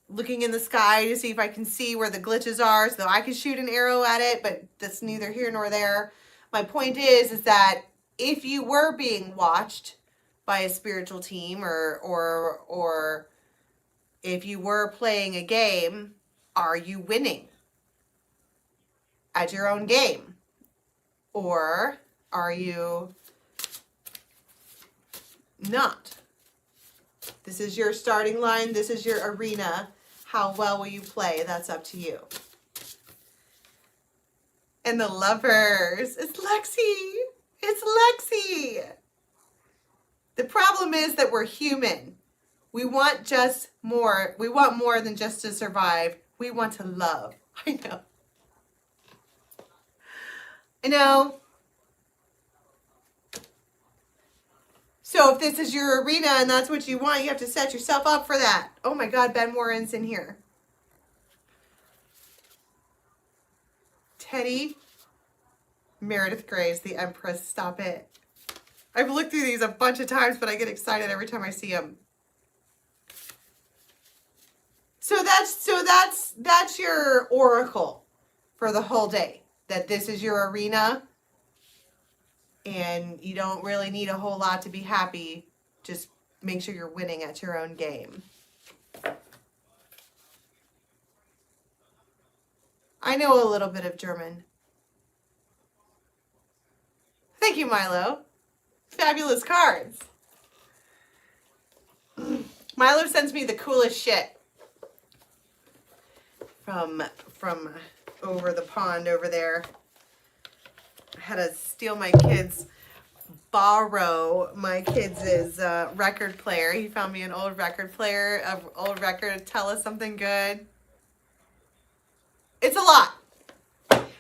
looking in the sky to see if I can see where the glitches are so I can shoot an arrow at it, but that's neither here nor there. My point is that if you were being watched by a spiritual team or if you were playing a game, are you winning at your own game? Or are you not? This is your starting line. This is your arena. How well will you play? That's up to you. And the Lovers. It's Lexi. It's Lexi. The problem is that we're human. We want just more. We want more than just to survive. We want to love. I know. I know. So if this is your arena and that's what you want, you have to set yourself up for that. Oh my God, Ben Warren's in here. Teddy. Meredith Gray's the Empress. Stop it. I've looked through these a bunch of times, but I get excited every time I see them. So that's your oracle for the whole day. That this is your arena. And you don't really need a whole lot to be happy. Just make sure you're winning at your own game. I know a little bit of German. Thank you, Milo. Fabulous cards. Milo sends me the coolest shit from over the pond over there. I had to steal borrow my kids' record player. He found me an old record player, an old record to tell us something good. It's a lot.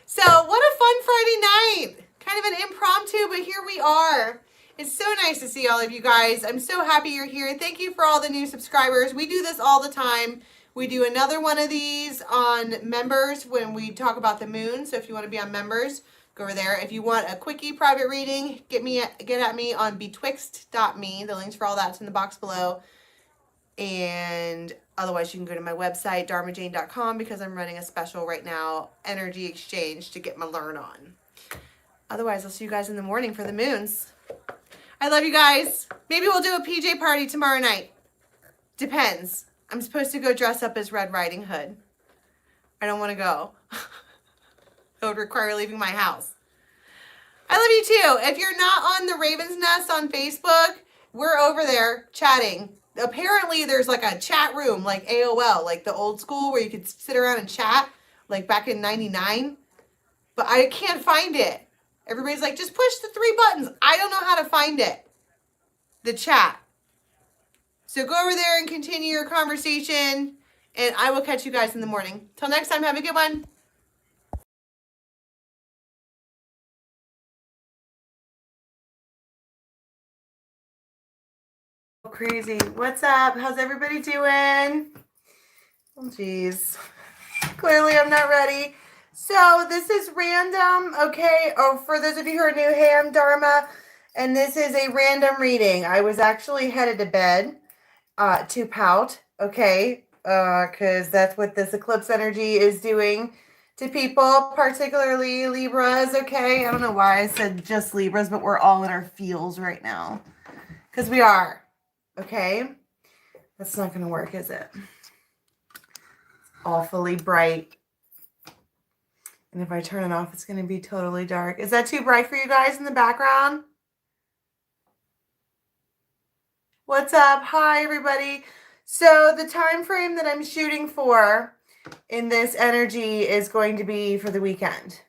So what a fun Friday night. Kind of an impromptu, but here we are. It's so nice to see all of you guys. I'm so happy you're here. Thank you for all the new subscribers. We do this all the time. We do another one of these on members when we talk about the moon. So if you want to be on members, go over there. If you want a quickie private reading, get at me on betwixt.me. The links for all that's in the box below. And otherwise, you can go to my website, dharmajane.com, because I'm running a special right now, energy exchange to get my learn on. Otherwise, I'll see you guys in the morning for the moons. I love you guys. Maybe we'll do a PJ party tomorrow night. Depends. I'm supposed to go dress up as Red Riding Hood. I don't want to go. It would require leaving my house. I love you too. If you're not on the Raven's Nest on Facebook, we're over there chatting. Apparently, there's like a chat room like AOL, like the old school where you could sit around and chat, like back in '99. But I can't find it. Everybody's like, just push the 3 buttons. I don't know how to find it. The chat. So go over there and continue your conversation. And I will catch you guys in the morning. Till next time, have a good one. Crazy. What's up? How's everybody doing? Oh, geez. Clearly, I'm not ready. So this is random, okay? Oh, for those of you who are new, hey, I'm Dharma, and this is a random reading. I was actually headed to bed to pout, okay? Because that's what this eclipse energy is doing to people, particularly Libras, okay? I don't know why I said just Libras, but we're all in our feels right now. Because we are, okay? That's not going to work, is it? It's awfully bright. And if I turn it off, it's going to be totally dark. Is that too bright for you guys in the background? What's up? Hi, everybody. So the time frame that I'm shooting for in this energy is going to be for the weekend.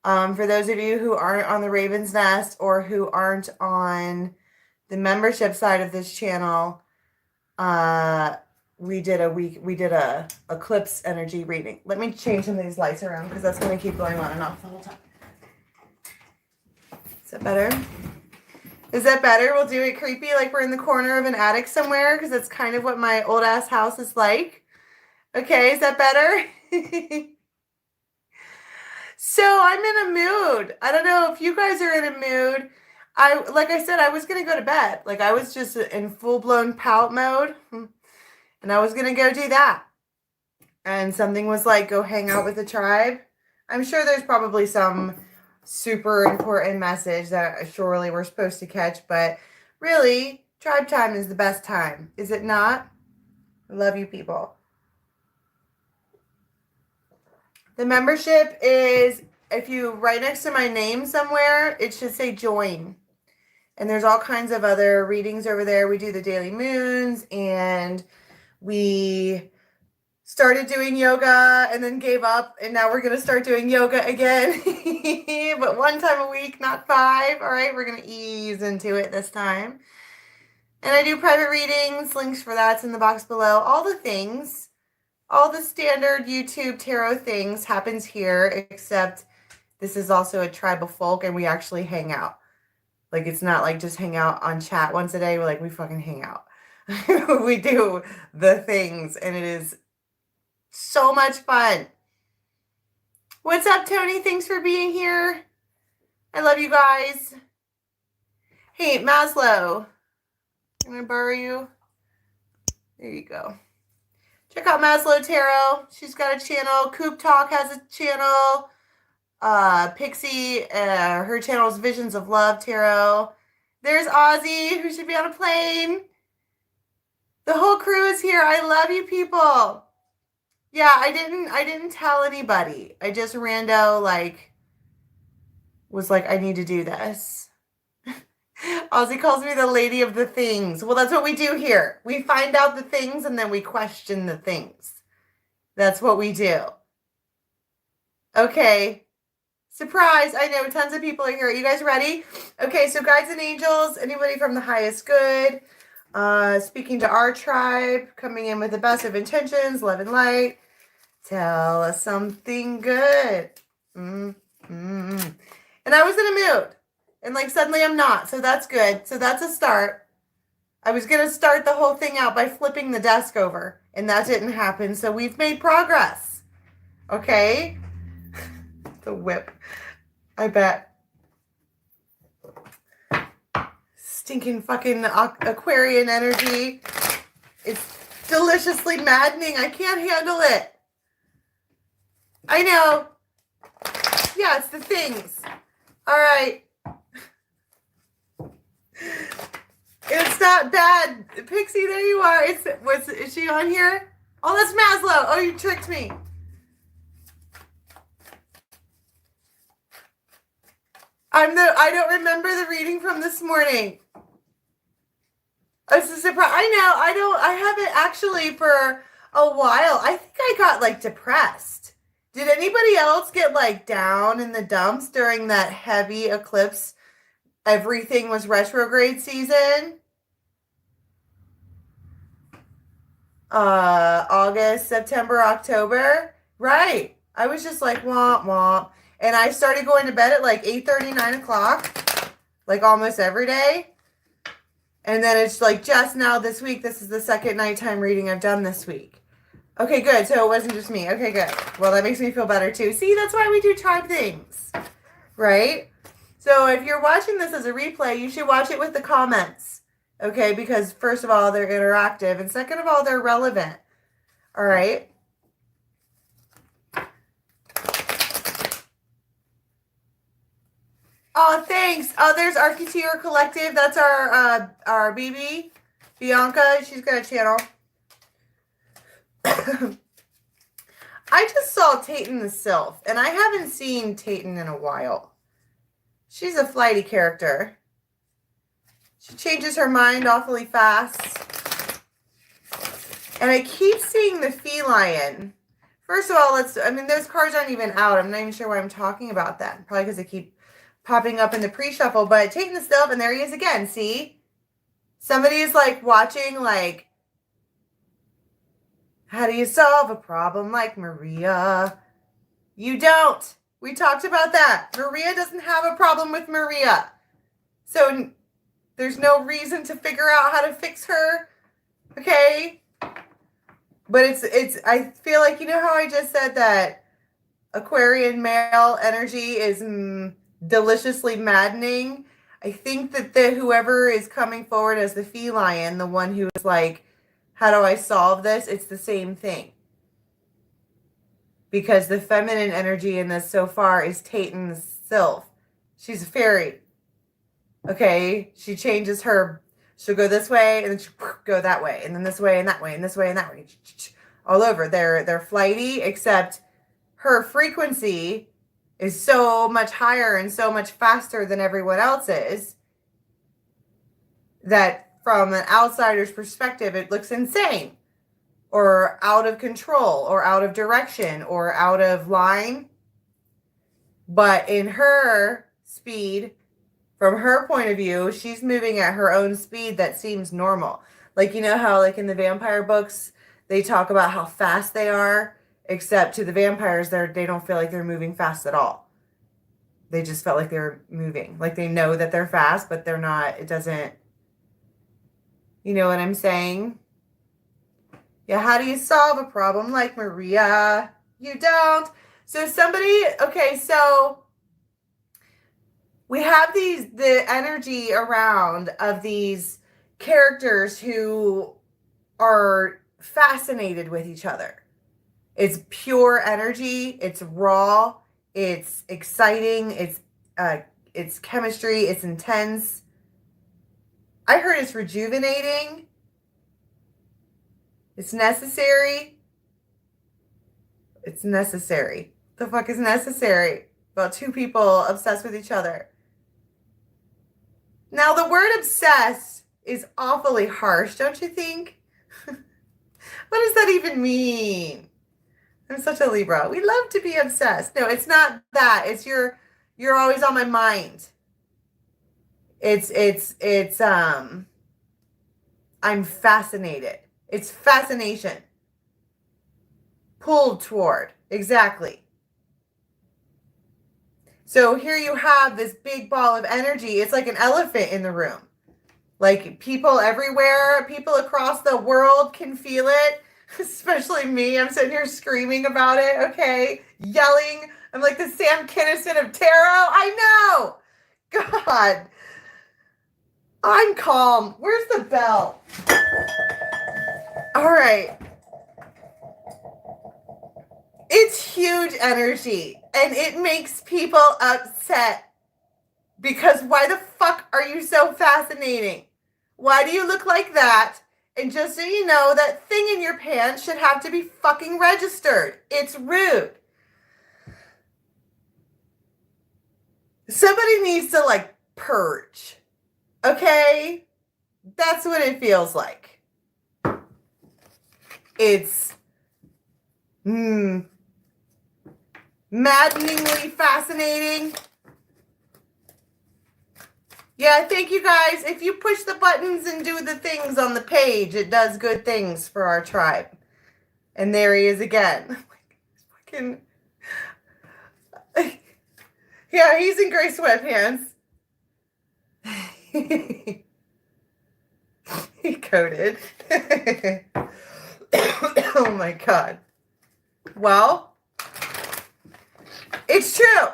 For those of you who aren't on the Raven's Nest or who aren't on the membership side of this channel, we did a eclipse energy reading. Let me change some of these lights around because that's going to keep going on and off the whole time. Is that better? Is that better? We'll do it creepy like we're in the corner of an attic somewhere because that's kind of what my old ass house is like. Okay, is that better? So I'm in a mood. I don't know if you guys are in a mood. Like I said, I was going to go to bed. Like I was just in full-blown pout mode. And I was going to go do that. And something was like, go hang out with the tribe. I'm sure there's probably some super important message that surely we're supposed to catch. But really, tribe time is the best time. Is it not? I love you people. The membership is, if you right next to my name somewhere, it should say join. And there's all kinds of other readings over there. We do the daily moons, and we started doing yoga and then gave up, and now we're going to start doing yoga again. But 1 time a week, not 5. All right, we're going to ease into it this time. And I do private readings. Links for that's in the box below. All the things, all the standard YouTube tarot things happens here, except this is also a tribe of folk, and we actually hang out. Like, it's not like just hang out on chat once a day. We're like, we fucking hang out. We do the things, and it is so much fun. What's up, Tony? Thanks for being here. I love you guys. Hey, Maslow. Can I borrow you? There you go. Check out Maslow Tarot. She's got a channel. Coop Talk has a channel. Pixie, her channel is Visions of Love Tarot. There's Ozzy, who should be on a plane. The whole crew is here. I love you people. Yeah, I didn't tell anybody. I just was like, I need to do this. Ozzy calls me the lady of the things. Well, that's what we do here. We find out the things and then we question the things. That's what we do. Okay. Surprise. I know tons of people are here. Are you guys ready? Okay, so guides and angels, anybody from the highest good, speaking to our tribe, coming in with the best of intentions, love and light. Tell us something good. And I was in a mood. And suddenly I'm not. So that's good. So that's a start. I was going to start the whole thing out by flipping the desk over. And that didn't happen. So we've made progress. Okay? The whip. I bet. Stinking fucking Aquarian energy. It's deliciously maddening. I can't handle it. I know. Yeah, it's the things. All right. It's not bad. Pixie, there you are. Is she on here? Oh, that's Maslow. Oh, you tricked me. I don't remember the reading from this morning. It's a surprise. I haven't actually for a while. I think I got depressed. Did anybody else get down in the dumps during that heavy eclipse? Everything was retrograde season. August, September, October. Right. I was just like, womp, womp. And I started going to bed at 8:30, 9 o'clock, almost every day. And then it's just now this week, this is the second nighttime reading I've done this week. Okay, good. So it wasn't just me. Okay, good. Well, that makes me feel better too. See, that's why we do tribe things, right? So if you're watching this as a replay, you should watch it with the comments, okay? Because first of all, they're interactive. And second of all, they're relevant, all right? Oh, thanks. Oh, there's Architecture Collective. That's our baby, Bianca. She's got a channel. I just saw Tayton the Sylph, and I haven't seen Tayton in a while. She's a flighty character. She changes her mind awfully fast. And I keep seeing the feline. First of all, those cards aren't even out. I'm not even sure why I'm talking about that. Probably because they keep popping up in the pre-shuffle. But Tayton the Sylph, and there he is again. See? Somebody is watching how do you solve a problem like Maria? You don't. We talked about that. Maria doesn't have a problem with Maria. So there's no reason to figure out how to fix her. Okay? But I feel like, you know how I just said that Aquarian male energy is deliciously maddening? I think that whoever is coming forward as the feline, the one who is how do I solve this? It's the same thing. Because the feminine energy in this so far is Tayton's Sylph. She's a fairy. Okay? She changes her. She'll go this way, and then she'll go that way, and then this way, and that way, and this way, and that way. All over. They're flighty, except her frequency is so much higher and so much faster than everyone else's that from an outsider's perspective, it looks insane or out of control or out of direction or out of line. But in her speed, from her point of view, she's moving at her own speed that seems normal. Like, you know how like in the vampire books, they talk about how fast they are, except to the vampires, they don't feel like they're moving fast at all. They just felt like they were moving. Like they know that they're fast, but they're not. It doesn't, you know what I'm saying? Yeah, how do you solve a problem like Maria? You don't. So somebody, okay, so we have the energy around of these characters who are fascinated with each other. It's pure energy. It's raw. It's exciting. It's chemistry. It's intense. I heard it's rejuvenating. It's necessary. It's necessary. The fuck is necessary about two people obsessed with each other? Now, the word obsessed is awfully harsh, don't you think? What does that even mean? I'm such a Libra. We love to be obsessed. No, it's not that. It's you're always on my mind. I'm fascinated. It's fascination. Pulled toward. Exactly. So here you have this big ball of energy. It's like an elephant in the room. Like people everywhere, people across the world can feel it. Especially me. I'm sitting here screaming about it, okay? Yelling. I'm like the Sam Kinison of tarot. I know. God. I'm calm. Where's the bell? All right. It's huge energy. And it makes people upset. Because why the fuck are you so fascinating? Why do you look like that? And just so you know, that thing in your pants should have to be fucking registered. It's rude. Somebody needs to, like, purge. Okay? That's what it feels like. It's maddeningly fascinating. Yeah, thank you guys. If you push the buttons and do the things on the page, it does good things for our tribe. And there he is again. Fucking. Yeah, he's in gray sweatpants. He coded. Oh my God. Well, it's true.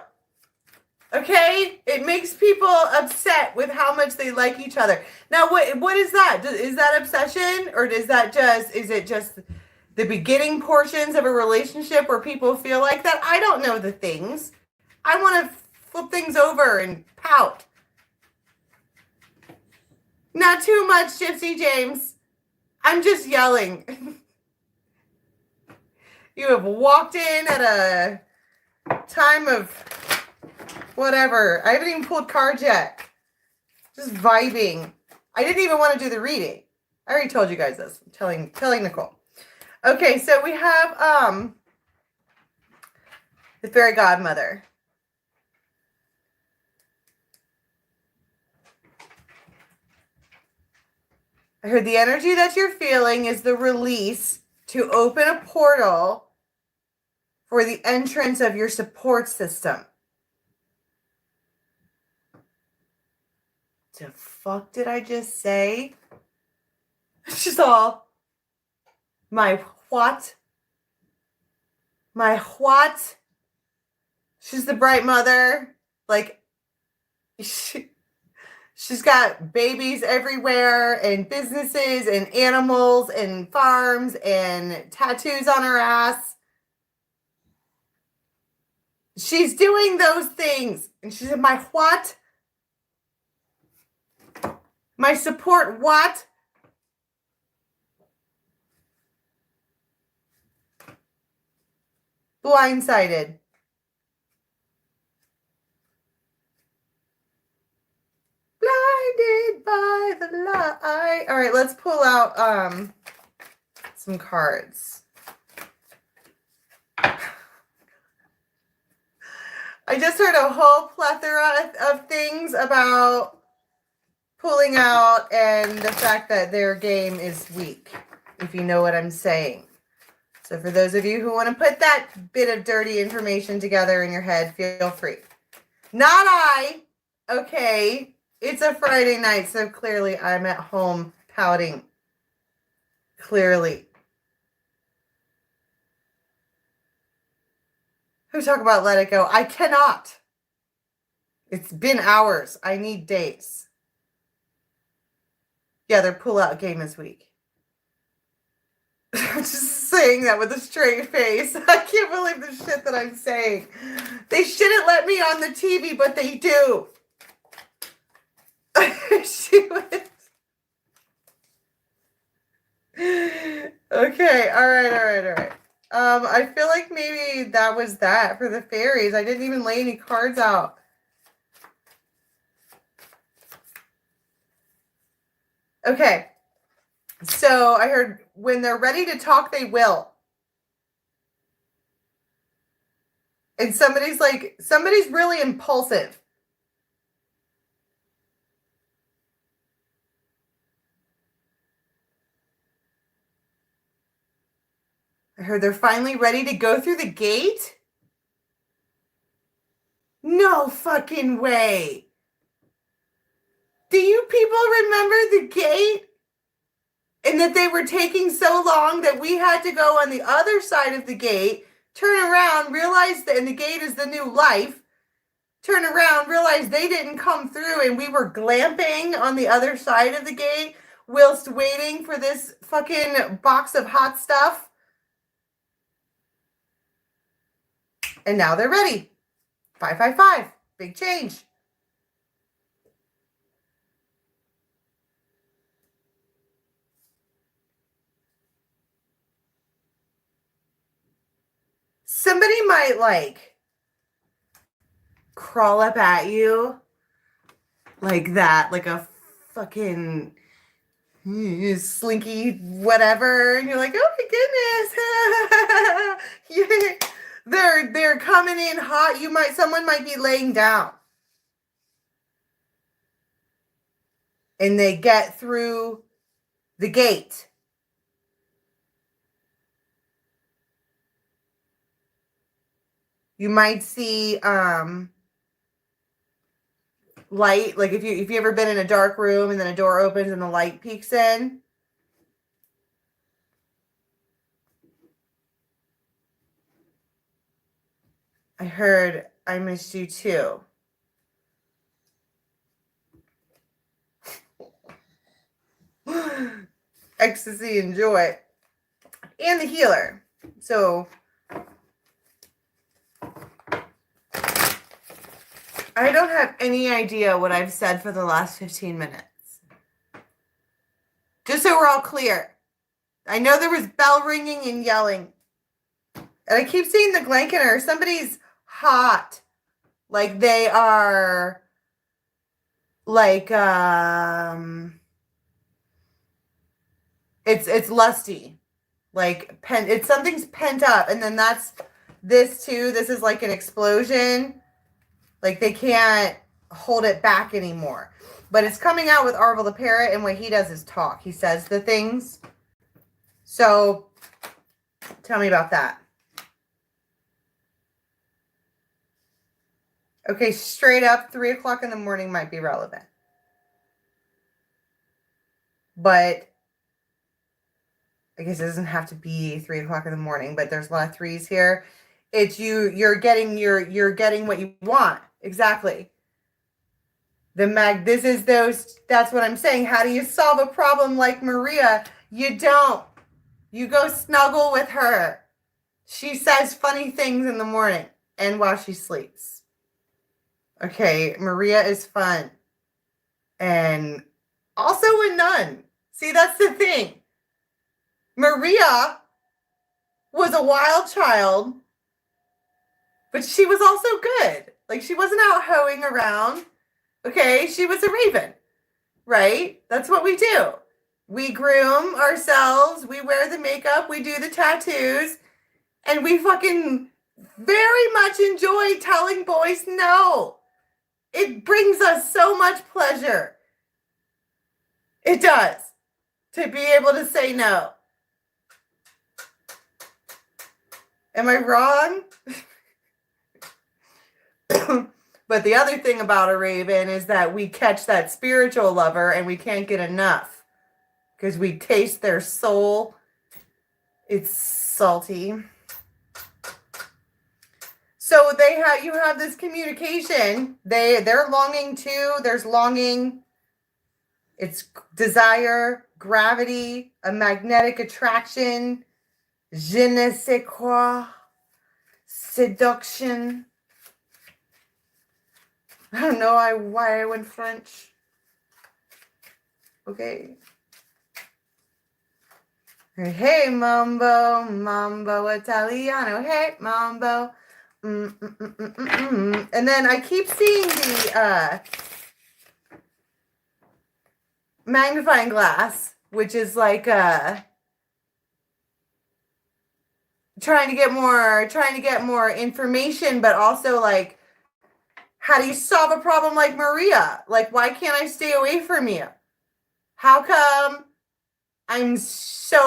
Okay? It makes people upset with how much they like each other. Now, what is that? Is that obsession? Or is it just the beginning portions of a relationship where people feel like that? I don't know the things. I want to flip things over and pout. Not too much, Gypsy James. I'm just yelling. You have walked in at a time of whatever. I haven't even pulled cards yet. Just vibing. I didn't even want to do the reading. I already told you guys this. I'm telling Nicole. Okay, so we have the fairy godmother. I heard the energy that you're feeling is the release to open a portal for the entrance of your support system. The fuck did I just say? She's all, my what? My what? She's the bright mother. Like, she's got babies everywhere and businesses and animals and farms and tattoos on her ass. She's doing those things. And she said, my what? My support what? Blindsided. Blinded by the All right, let's pull out some cards. I just heard a whole plethora of things about pulling out and the fact that their game is weak, if you know what I'm saying. So for those of you who want to put that bit of dirty information together in your head, feel free. Not I. Okay. It's a Friday night, so clearly I'm at home pouting. Clearly. Who talk about let it go? I cannot. It's been hours. I need days. Yeah, their pull-out game is weak. I'm just saying that with a straight face. I can't believe the shit that I'm saying. They shouldn't let me on the TV, but they do. She was... Okay, all right. I feel like maybe that was that for the fairies. I didn't even lay any cards out. Okay. So I heard when they're ready to talk, they will. And somebody's really impulsive. I heard they're finally ready to go through the gate. No fucking way. Do you people remember the gate? And that they were taking so long that we had to go on the other side of the gate, turn around, realize that the gate is the new life, turn around, realize they didn't come through, and we were glamping on the other side of the gate whilst waiting for this fucking box of hot stuff. And now they're ready. 555. Big change. Somebody might crawl up at you like that, like a fucking slinky whatever, and you're like, oh my goodness. They're coming in hot. Someone might be laying down. And they get through the gate. You might see light, like if you ever been in a dark room and then a door opens and the light peeks in. I heard I missed you too. Ecstasy and joy. And the healer. So I don't have any idea what I've said for the last 15 minutes. Just so we're all clear. I know there was bell ringing and yelling. And I keep seeing the Glankener. Somebody's hot. Like they are like it's lusty. Like something's pent up, and then that's this too. This is like an explosion. Like they can't hold it back anymore. But it's coming out with Arvel the Parrot, and what he does is talk. He says the things. So tell me about that. Okay, straight up, 3 o'clock in the morning might be relevant. But I guess it doesn't have to be 3 o'clock in the morning, but there's a lot of threes here. It's you're getting what you want. Exactly. That's what I'm saying. How do you solve a problem like Maria? You don't. You go snuggle with her. She says funny things in the morning and while she sleeps. Okay, Maria is fun. And also a nun. See, that's the thing. Maria was a wild child, but she was also good. Like, she wasn't out hoeing around. Okay, she was a raven. right? That's what we do. We groom ourselves, we wear the makeup, we do the tattoos, and we fucking very much enjoy telling boys no. It brings us so much pleasure. It does. To be able to say no. Am I wrong? But the other thing about a raven is that we catch that spiritual lover and we can't get enough because we taste their soul. It's salty. So you have this communication. They're longing too. There's longing. It's desire, gravity, a magnetic attraction, je ne sais quoi, seduction. I don't know why I went French. Okay. Hey, mambo, mambo Italiano. Hey, mambo. And then I keep seeing the magnifying glass, which is like trying to get more information, but also like, how do you solve a problem like Maria? Like, why can't I stay away from you? How come I'm so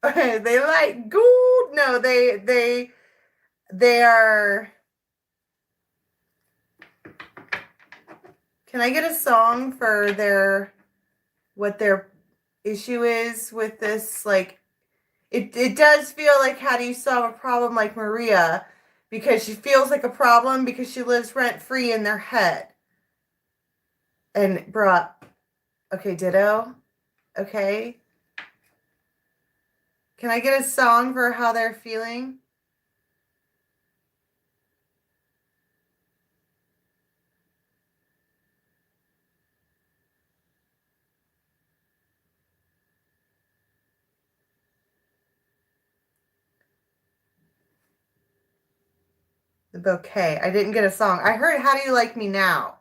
they like gold? No, they are. Can I get a song for what their issue is with this? Like, it does feel like, how do you solve a problem like Maria? Because she feels like a problem because she lives rent-free in their head. And, bruh, okay, ditto. Okay. Can I get a song for how they're feeling? The bouquet. I didn't get a song. I heard How Do You Like Me Now?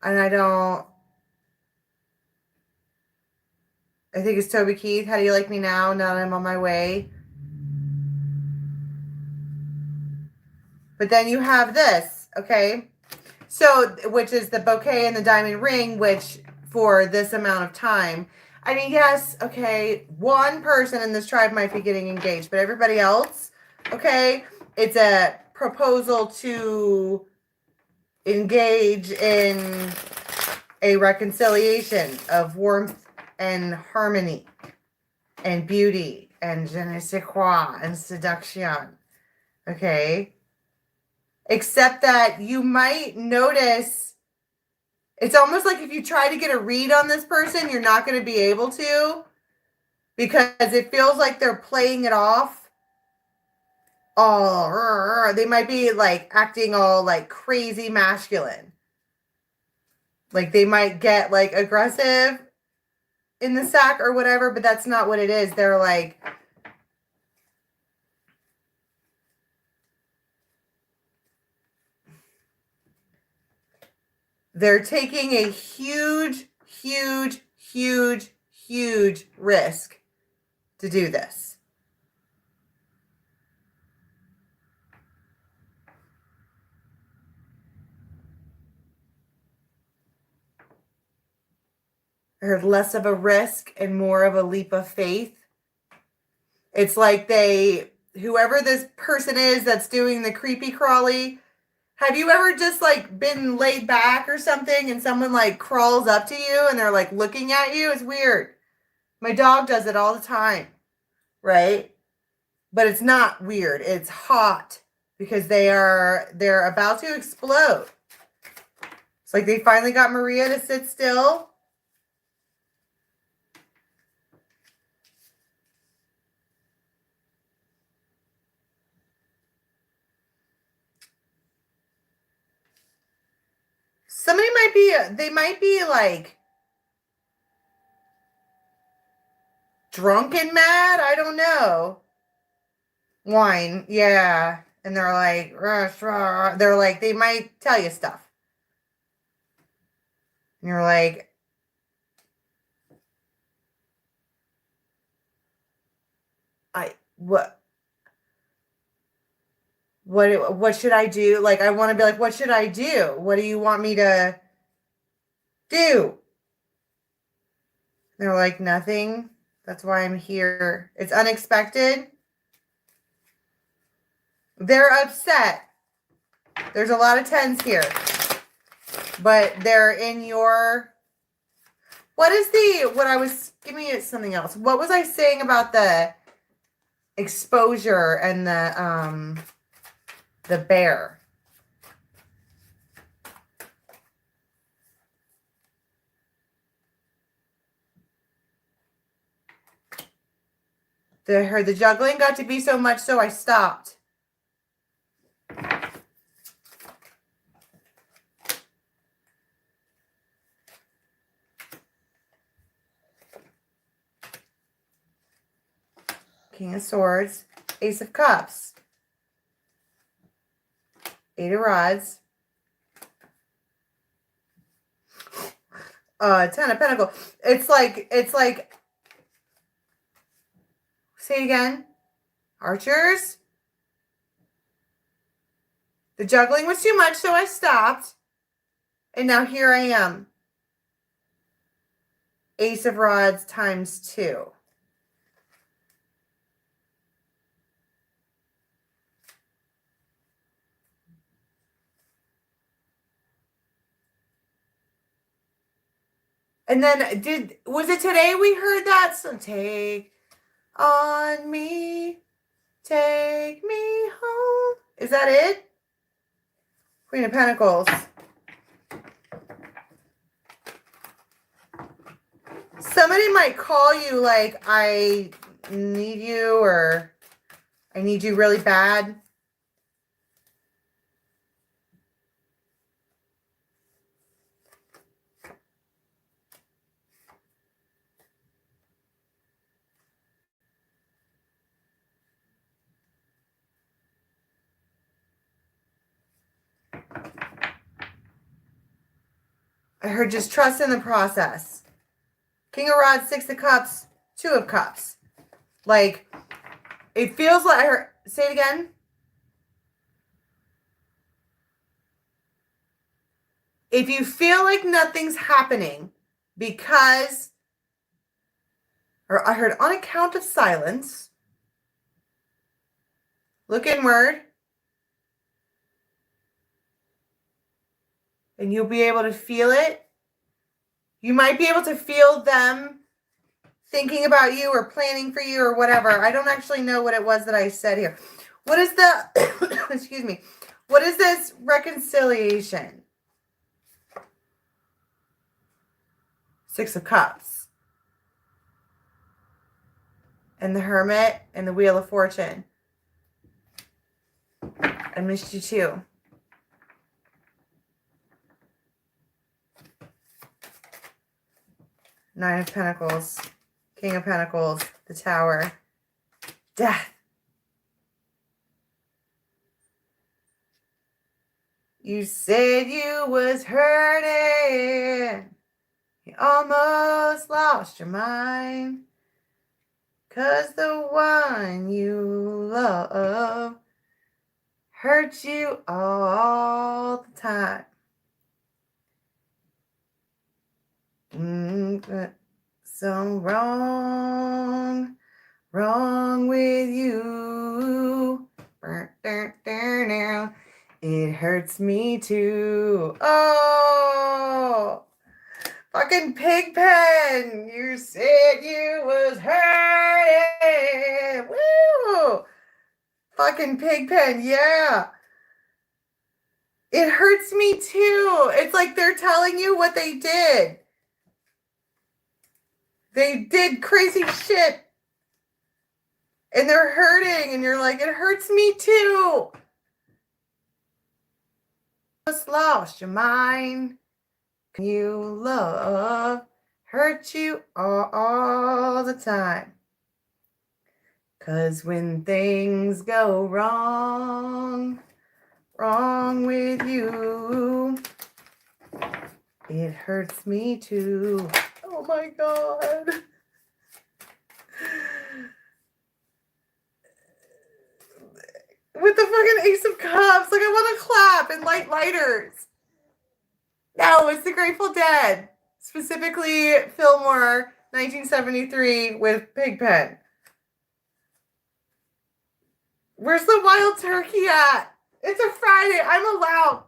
And I think it's Toby Keith. How Do You Like Me Now? Now that I'm on my way. But then you have this, okay? So, which is the bouquet and the diamond ring, which for this amount of time. I mean, yes, okay, one person in this tribe might be getting engaged, but everybody else, okay, it's a proposal to engage in a reconciliation of warmth and harmony and beauty and je ne sais quoi and seduction, okay? Except that you might notice, it's almost like if you try to get a read on this person, you're not going to be able to, because it feels like they're playing it off. Oh, they might be like acting all like crazy masculine. Like they might get like aggressive in the sack or whatever, but that's not what it is. They're like, they're taking a huge, huge, huge, huge risk to do this. I heard less of a risk and more of a leap of faith. It's like whoever this person is that's doing the creepy crawly, have you ever just like been laid back or something and someone like crawls up to you and they're like looking at you? It's weird. My dog does it all the time, right? But it's not weird. It's hot because they're about to explode. It's like they finally got Maria to sit still. Somebody they might be like drunk and mad. I don't know. Wine. Yeah. And they're like, rush, rush. They're like, they might tell you stuff. And you're like, what should I do? Like, I want to be like, what should I do? What do you want me to do? They're like, nothing. That's why I'm here. It's unexpected. They're upset. There's a lot of tens here. But they're in your... give me something else. What was I saying about the exposure and the bear? The juggling got to be so much so I stopped. King of Swords, Ace of Cups, Eight of Rods, Ten of Pentacles. It's like, say it again. Archers. The juggling was too much, so I stopped. And now here I am. Ace of Rods times 2. And then was it today we heard that? So take on me, take me home. Is that it? Queen of Pentacles. Somebody might call you like, I need you, or I need you really bad. I heard just trust in the process. King of Rods, Six of Cups, Two of Cups. Like, it feels like, say it again. If you feel like nothing's happening because, or I heard on account of silence, look inward. And you'll be able to feel it. You might be able to feel them thinking about you or planning for you or whatever. I don't actually know what it was that I said here. What is the, excuse me, what is this reconciliation? Six of Cups. And the Hermit and the Wheel of Fortune. I missed you too. Nine of Pentacles, King of Pentacles, the Tower, Death. You said you was hurting. You almost lost your mind. 'Cause the one you love hurts you all the time. So wrong with you. It hurts me too. Oh, fucking Pigpen. You said you was hurting. Woo. Fucking Pigpen, yeah. It hurts me too. It's like they're telling you what they did. They did crazy shit. And they're hurting. And you're like, it hurts me too. Just lost your mind. You love hurt you all the time. 'Cause when things go wrong with you, it hurts me too. Oh my God. With the fucking Ace of Cups. Like, I want to clap and light lighters. No, it's the Grateful Dead. Specifically, Fillmore, 1973 with Pigpen. Where's the wild turkey at? It's a Friday. I'm allowed.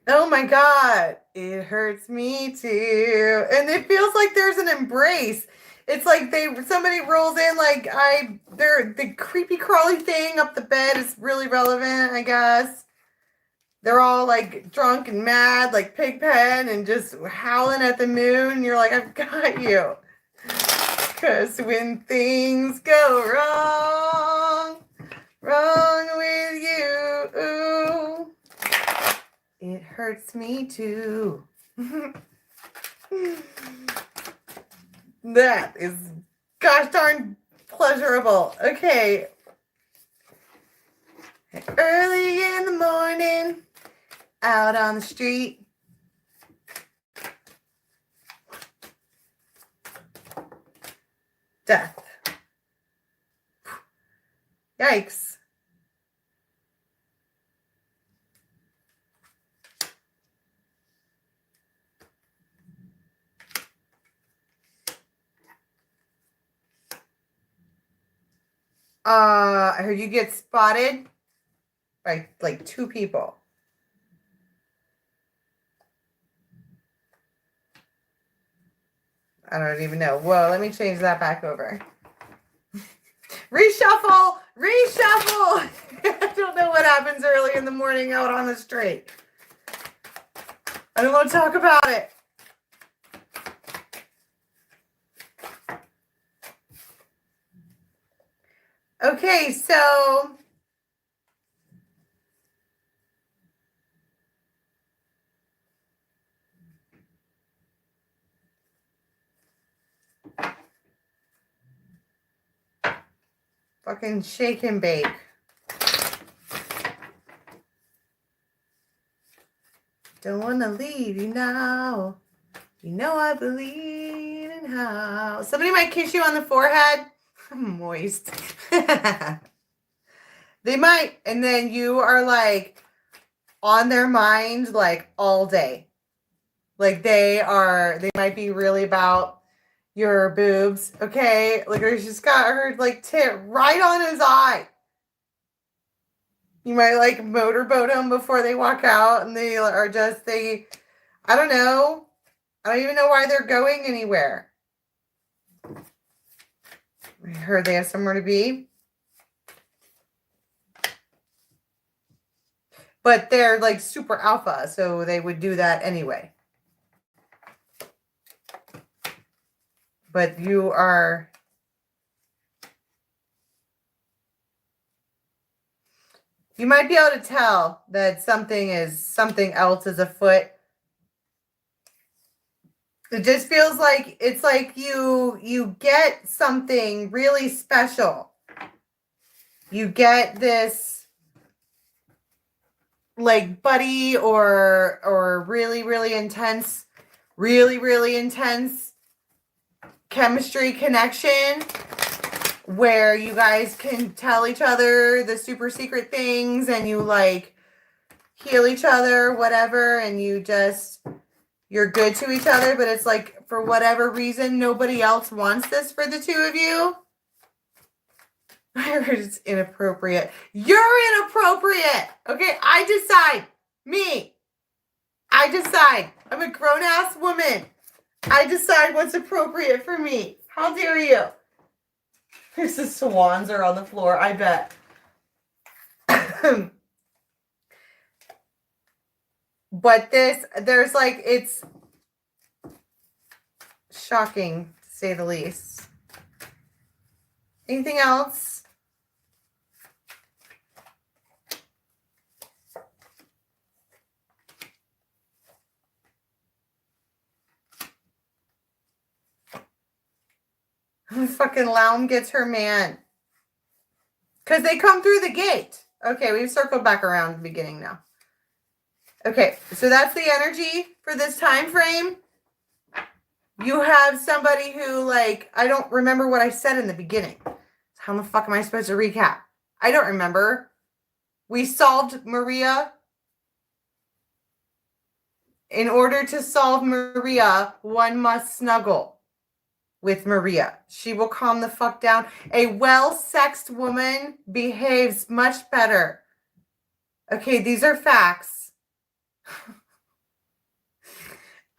Oh my God. It hurts me too. And it feels like there's an embrace. It's like somebody rolls in like the creepy crawly thing up the bed is really relevant, I guess. They're all like drunk and mad, like Pigpen, and just howling at the moon. You're like, I've got you. Because when things go wrong with you, it hurts me too. That is gosh darn pleasurable. Okay. Early in the morning, out on the street. Death. Yikes. I heard you get spotted by like 2 people. I don't even know. Whoa, let me change that back over. Reshuffle! Reshuffle! I don't know what happens early in the morning out on the street. I don't want to talk about it. Okay, so fucking shake and bake. Don't want to leave you now. You know I believe in how. Somebody might kiss you on the forehead. Moist. They might. And then you are like on their mind like all day. Like they might be really about your boobs. Okay. Like I just got her like tit right on his eye. You might like motorboat them before they walk out and they are just, I don't know. I don't even know why they're going anywhere. I heard they have somewhere to be. But they're like super alpha, so they would do that anyway. But you might be able to tell that something else is afoot. It just feels like it's like you get something really special. You get this like buddy or really, really intense chemistry connection where you guys can tell each other the super secret things and you like heal each other, whatever, and you're good to each other, but it's like, for whatever reason, nobody else wants this for the 2 of you. I heard it's inappropriate. You're inappropriate. Okay, I decide. Me. I decide. I'm a grown-ass woman. I decide what's appropriate for me. How dare you? There's the swans are on the floor, I bet. But there's like, it's shocking to say the least. Anything else? Fucking Laum gets her man. Because they come through the gate. Okay, we've circled back around the beginning now. Okay, so that's the energy for this time frame. You have somebody who, like, I don't remember what I said in the beginning. How the fuck am I supposed to recap? I don't remember. We solved Maria. In order to solve Maria, one must snuggle with Maria. She will calm the fuck down. A well-sexed woman behaves much better. Okay, these are facts.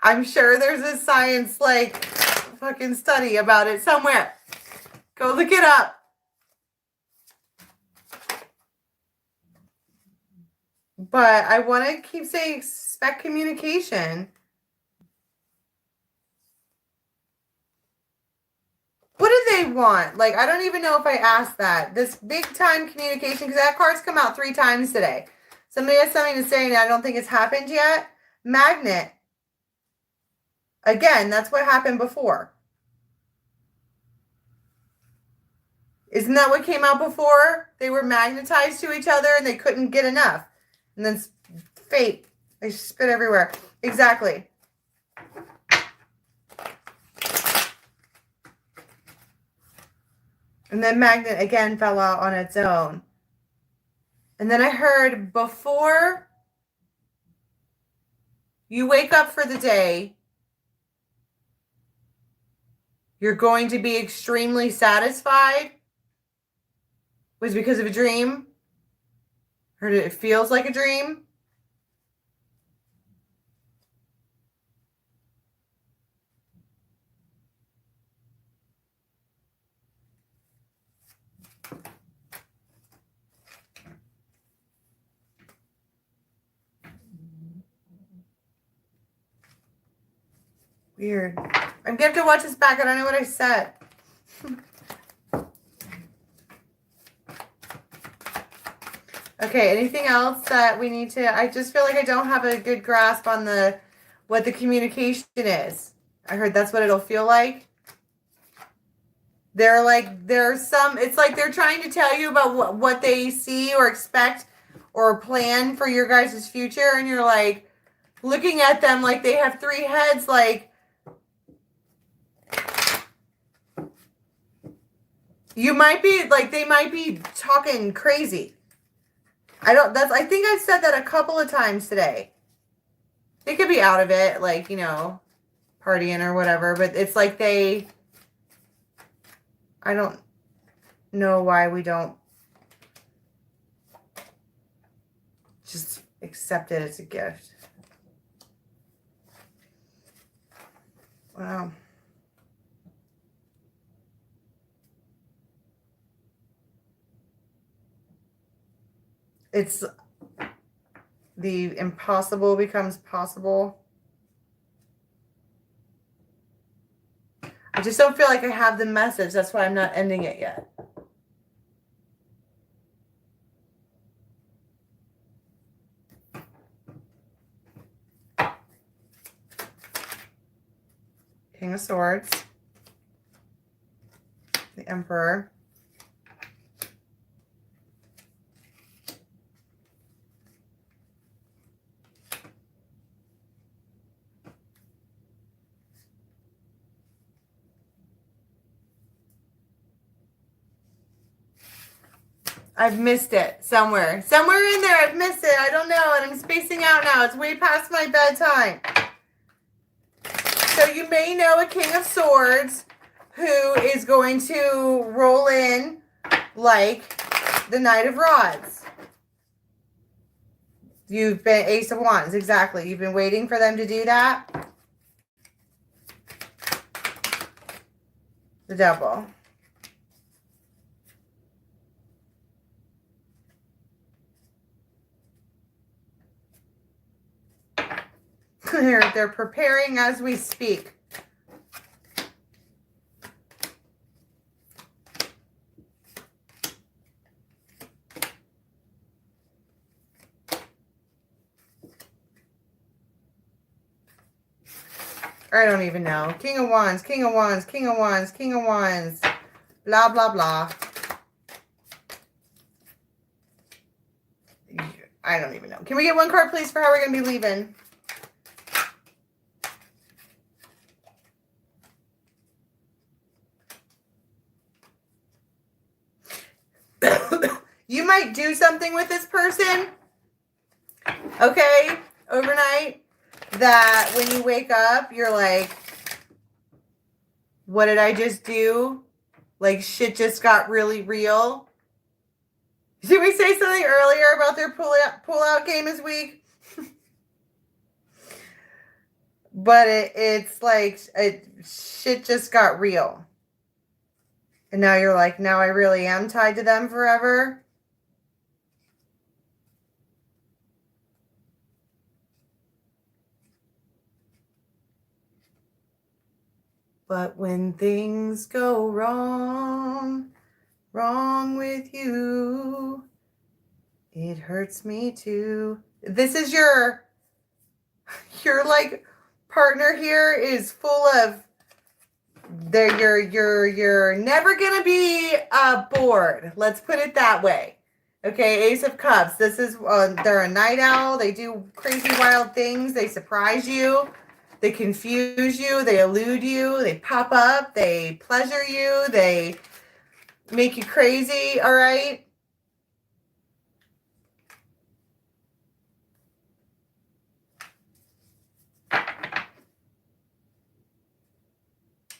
I'm sure there's a science, like, fucking study about it somewhere. Go look it up. But I want to keep saying expect communication. What do they want? Like, I don't even know if I asked that. This big time communication, because that card's come out 3 times today. Somebody has something to say and I don't think it's happened yet. Magnet. Again, that's what happened before. Isn't that what came out before? They were magnetized to each other and they couldn't get enough. And then fate. They spit everywhere. Exactly. And then magnet again fell out on its own. And then I heard before you wake up for the day, you're going to be extremely satisfied. Was it because of a dream? Heard it feels like a dream. Weird. I'm going to have to watch this back. I don't know what I said. Okay, anything else that we need to... I just feel like I don't have a good grasp on what the communication is. I heard that's what it'll feel like. There's some... It's like they're trying to tell you about what they see or expect or plan for your guys' future. And you're like looking at them like they have 3 heads. Like, you might be... Like, they might be talking crazy. I think I've said that a couple of times today. They could be out of it, like, you know, partying or whatever, but it's like I don't know why we don't just accept it as a gift. Wow. It's the impossible becomes possible. I just don't feel like I have the message. That's why I'm not ending it yet. King of Swords. The Emperor. I've missed it somewhere. Somewhere in there I've missed it. I don't know. And I'm spacing out now. It's way past my bedtime. So you may know a King of Swords who is going to roll in like the Knight of Rods. You've been Ace of Wands. Exactly. You've been waiting for them to do that. The Devil. They're preparing as we speak. I don't even know. King of Wands, King of Wands, King of Wands, King of Wands. Blah, blah, blah. I don't even know. Can we get one card, please, for how we're going to be leaving? You might do something with this person, okay, overnight, that when you wake up, you're like, what did I just do? Like, shit just got really real. Did we say something earlier about their pull-out game this week? But it's like, shit just got real. And now you're like, now I really am tied to them forever. But when things go wrong with you, it hurts me too. This is your like partner here is full of you're never gonna be bored. Let's put it that way. Okay, Ace of Cups. This is they're a night owl. They do crazy wild things. They surprise you. They confuse you. They elude you. They pop up. They pleasure you. They make you crazy. All right.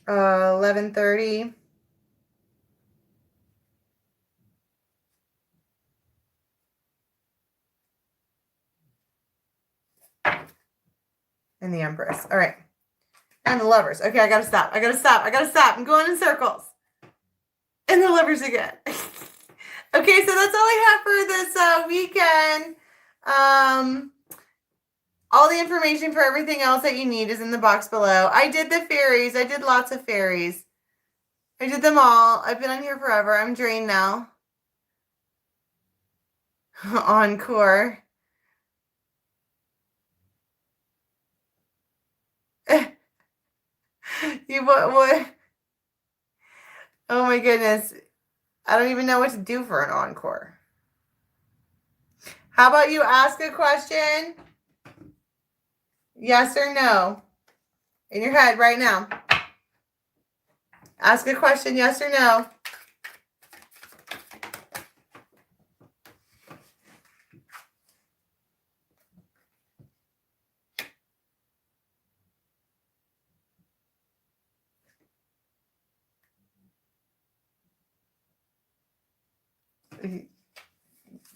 Uh, 11:30. And the Empress. All right. And the Lovers. Okay, I gotta stop. I gotta stop. I gotta stop. I'm going in circles. And the Lovers again. Okay, so that's all I have for this weekend. All the information for everything else that you need is in the box below. I did the fairies. I did lots of fairies. I did them all. I've been on here forever. I'm drained now. Encore. What? Oh my goodness. I don't even know what to do for an encore. How about you ask a question? Yes or no? In your head right now. Ask a question, yes or no.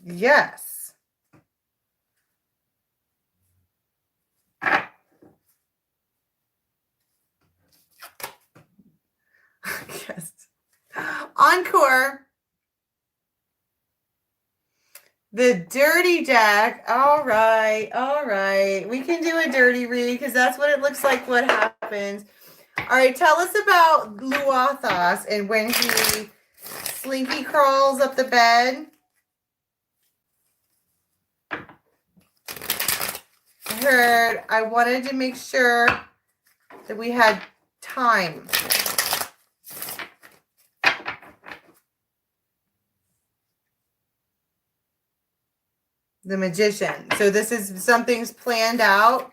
Yes. Yes. Encore. The dirty deck. All right. All right. We can do a dirty read because that's what it looks like what happens. All right. Tell us about Luathos and when he slinky crawls up the bed. I wanted to make sure that we had time. The Magician. So this is something's planned out.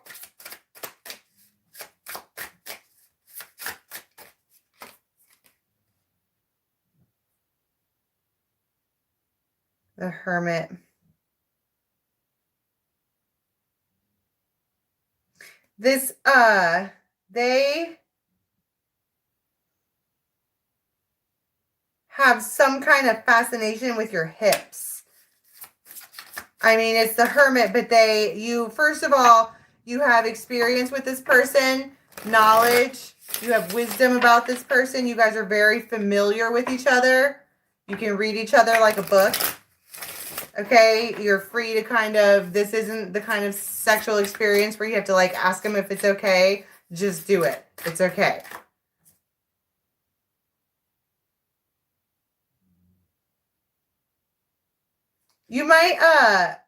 The Hermit. This, they have some kind of fascination with your hips. I mean, it's the Hermit, but first of all, you have experience with this person, knowledge, you have wisdom about this person. You guys are very familiar with each other. You can read each other like a book. Okay, you're free to this isn't the kind of sexual experience where you have to like ask them if it's okay. Just do it. It's okay. You might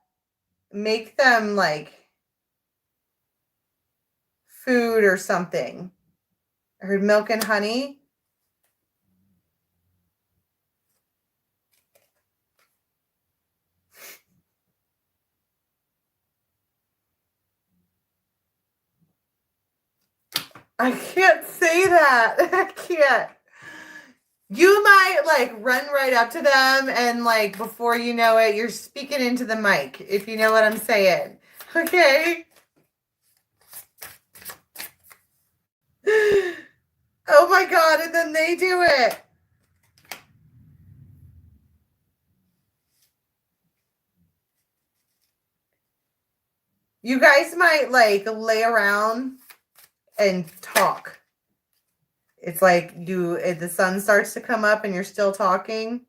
make them like food or something. I heard milk and honey. I can't say that. I can't. You might like run right up to them and like before you know it, you're speaking into the mic, if you know what I'm saying. Okay. Oh my God, and then they do it. You guys might like lay around and talk. It's like the sun starts to come up and you're still talking.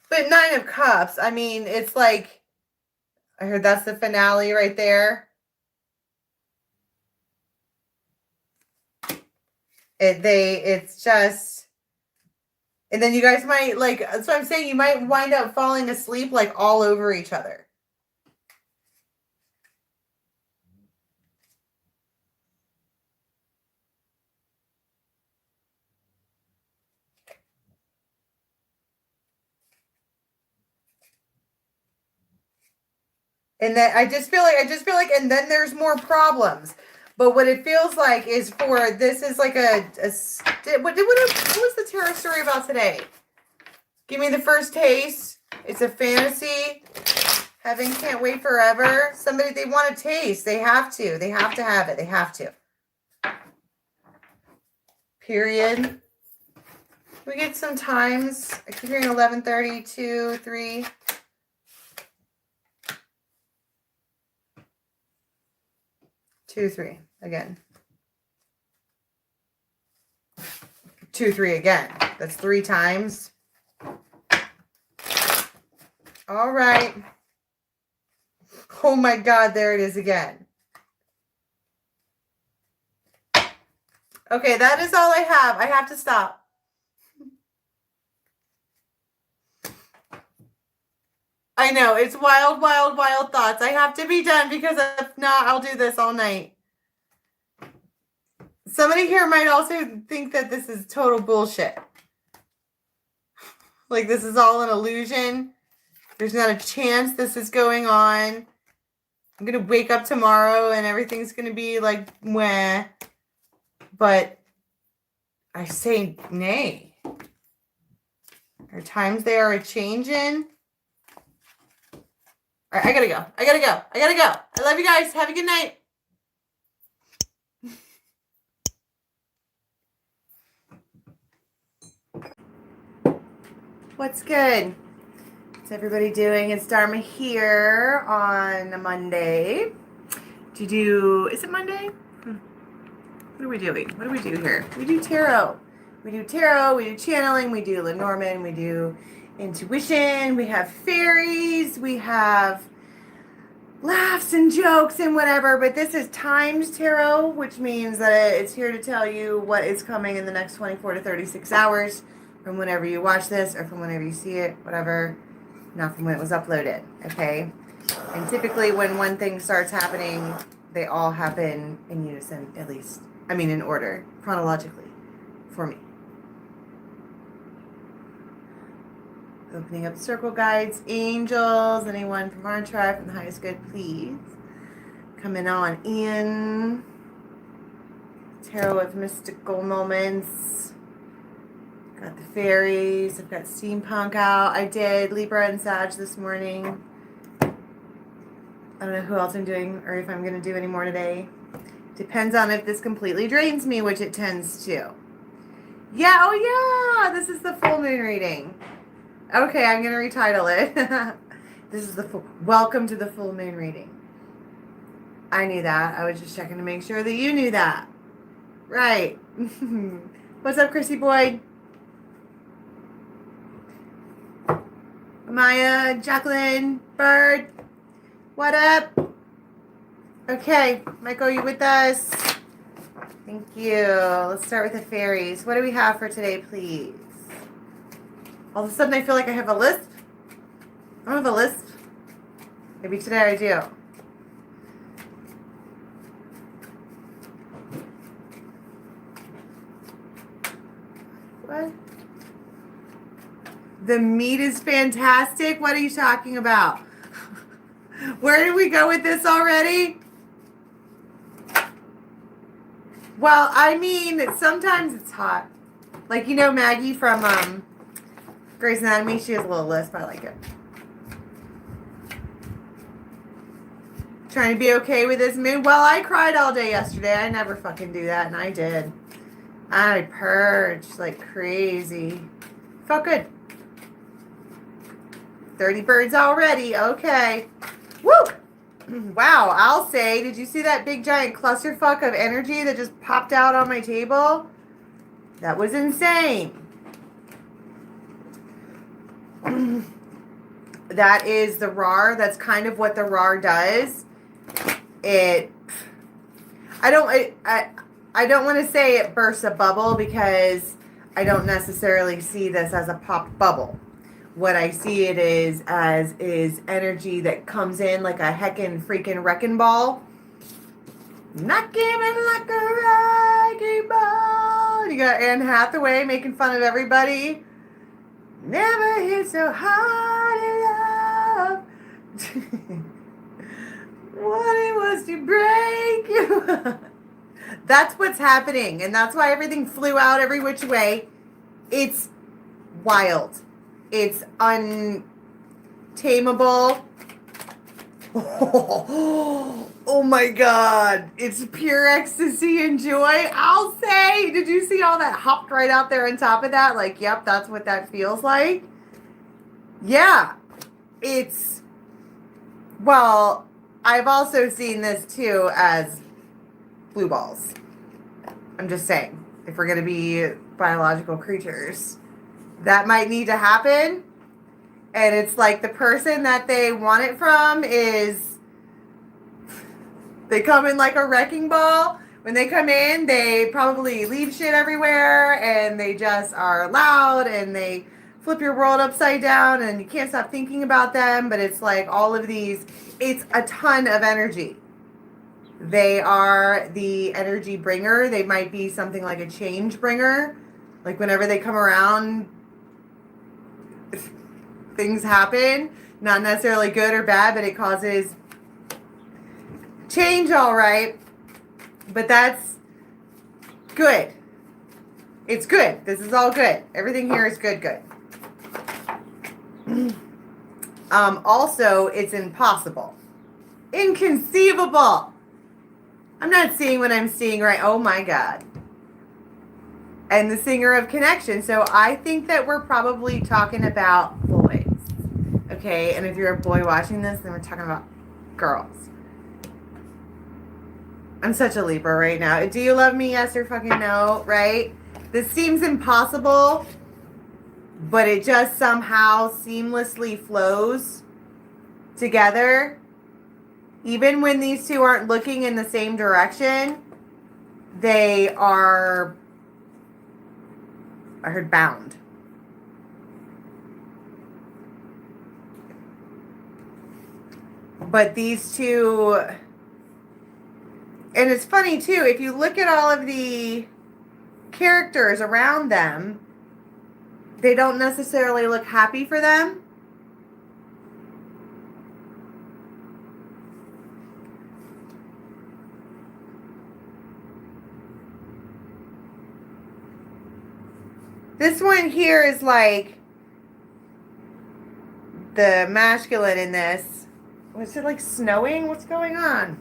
But 9 of Cups, I mean, it's like, I heard that's the finale right there. It's just, and then you guys might like, that's what I'm saying, you might wind up falling asleep like all over each other. And then I just feel like, and then there's more problems. But what it feels like is this is like what was the tarot story about today? Give me the first taste. It's a fantasy. Heaven can't wait forever. Somebody, they want to taste. They have to. They have to have it. They have to. Period. We get some times. I keep hearing 11:30, 2, 3. 2, 3 again. 2, 3 again. That's 3 times. All right. Oh my God, there it is again. Okay, that is all I have. I have to stop. I know, it's wild, wild, wild thoughts. I have to be done because if not, I'll do this all night. Somebody here might also think that this is total bullshit. Like this is all an illusion. There's not a chance this is going on. I'm going to wake up tomorrow and everything's going to be like, meh. But I say nay. Our times they are a-changing. All right, I gotta go. I love you guys. Have a good night. What's good? What's everybody doing? It's Dharma here on a Monday. Is it Monday? What are we doing? What do we do here? We do tarot. We do channeling, we do Lenormand, we do intuition, we have fairies, we have laughs and jokes and whatever, but this is timed tarot, which means that it's here to tell you what is coming in the next 24 to 36 hours from whenever you watch this or from whenever you see it, whatever, not from when it was uploaded, okay? And typically when one thing starts happening, they all happen in unison, at least. I mean in order, chronologically, for me. Opening up circle guides, angels, anyone from our tribe, from the highest good, please. Coming on in. Tarot of mystical moments. Got the fairies. I've got steampunk out. I did Libra and Sag this morning. I don't know who else I'm doing or if I'm going to do any more today. Depends on if this completely drains me, which it tends to. Yeah, oh yeah, this is the full moon reading. Okay, I'm going to retitle it. This is welcome to the full moon reading. I knew that. I was just checking to make sure that you knew that. Right. What's up, Chrissy Boyd? Maya, Jacqueline, Bird. What up? Okay, Michael, you with us? Thank you. Let's start with the fairies. What do we have for today, please? All of a sudden, I feel like I have a lisp. I don't have a lisp. Maybe today I do. What? The meat is fantastic? What are you talking about? Where did we go with this already? Well, I mean, sometimes it's hot. Like, you know Maggie from Grey's Anatomy? She has a little lisp. I like it. Trying to be okay with this mood. Well, I cried all day yesterday. I never fucking do that, and I did. I purged like crazy. Felt good. 30 birds already. Okay. Woo! Wow, I'll say, did you see that big giant clusterfuck of energy that just popped out on my table? That was insane. That is the RAR. That's kind of what the RAR does. I don't want to say it bursts a bubble because I don't necessarily see this as a pop bubble. What I see it is as is energy that comes in like a heckin' freaking wrecking ball. Not giving like a wrecking ball. You got Anne Hathaway making fun of everybody. Never hit so hard in love. What it was to break you. That's what's happening. And that's why everything flew out every which way. It's wild. It's untamable. Oh my God. It's pure ecstasy and joy. I'll say, did you see all that hopped right out there on top of that? Like, yep, that's what that feels like. Yeah. It's, well, I've also seen this too as blue balls. I'm just saying, if we're going to be biological creatures, that might need to happen. And it's like the person that they want it from is, they come in like a wrecking ball. When they come in, they probably leave shit everywhere and they just are loud and they flip your world upside down and you can't stop thinking about them. But it's like all of these, it's a ton of energy. They are the energy bringer. They might be something like a change bringer. Like whenever they come around, things happen. Not necessarily good or bad, but it causes change, all right. But that's good. It's good. This is all good. Everything here is good. Also, it's impossible. Inconceivable. I'm not seeing what I'm seeing right. Oh my God. And the singer of connection. So I think that we're probably talking about boys. Okay. And if you're a boy watching this, then we're talking about girls. I'm such a Libra right now. Do you love me? Yes or fucking no, right? This seems impossible, but it just somehow seamlessly flows together. Even when these two aren't looking in the same direction, they are, I heard, bound. But these two, and it's funny too, if you look at all of the characters around them, they don't necessarily look happy for them. This one here is like the masculine in this. Was it like snowing? What's going on?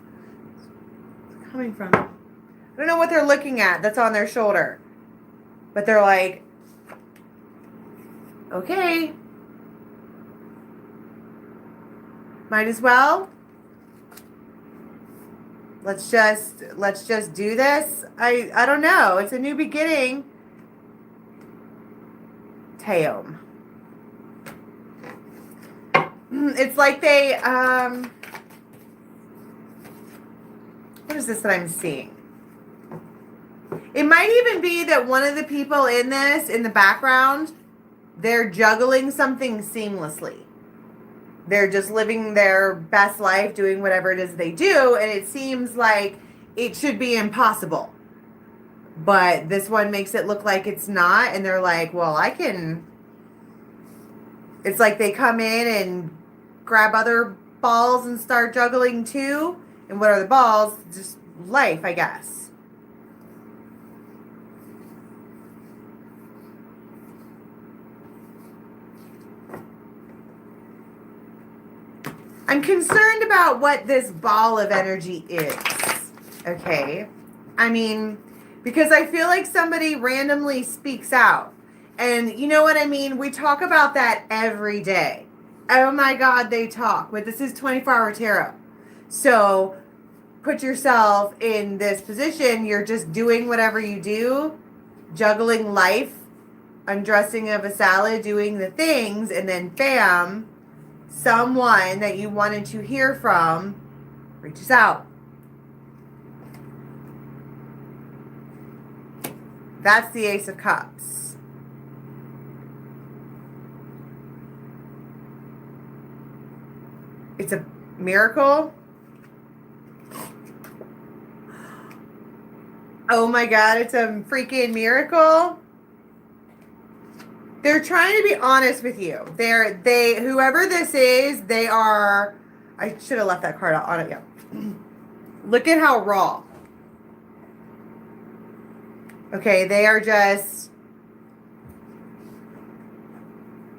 Where's it coming from? I don't know what they're looking at that's on their shoulder. But they're like, okay. Might as well. Let's just do this. I don't know. It's a new beginning. Teom. It's like they, what is this that I'm seeing? It might even be that one of the people in this, in the background, they're juggling something seamlessly. They're just living their best life, doing whatever it is they do, and it seems like it should be impossible. But this one makes it look like it's not, and they're like, well, I can... It's like they come in and grab other balls and start juggling too. And what are the balls? Just life, I guess. I'm concerned about what this ball of energy is. Okay? I mean, because I feel like somebody randomly speaks out. And you know what I mean? We talk about that every day. Oh my God, they talk. But this is 24-hour tarot. So put yourself in this position. You're just doing whatever you do. Juggling life. Undressing of a salad. Doing the things. And then bam. Someone that you wanted to hear from reaches out. That's the Ace of Cups. It's a miracle. Oh my God, it's a freaking miracle. They're trying to be honest with you. Whoever this is, they are, I should have left that card on it. Yeah. Look at how raw. Okay, they are just,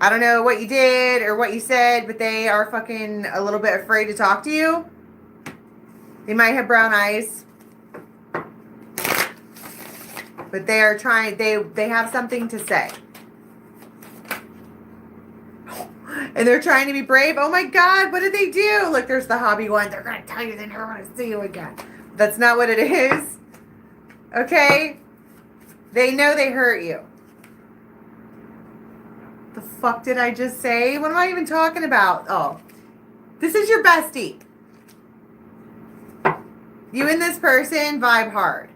I don't know what you did or what you said, but they are fucking a little bit afraid to talk to you. They might have brown eyes. But they are trying, they have something to say. And they're trying to be brave. Oh my God, what did they do? Look, there's the hobby one. They're going to tell you they never want to see you again. That's not what it is. Okay? They know they hurt you. The fuck did I just say? What am I even talking about? Oh, this is your bestie. You and this person vibe hard.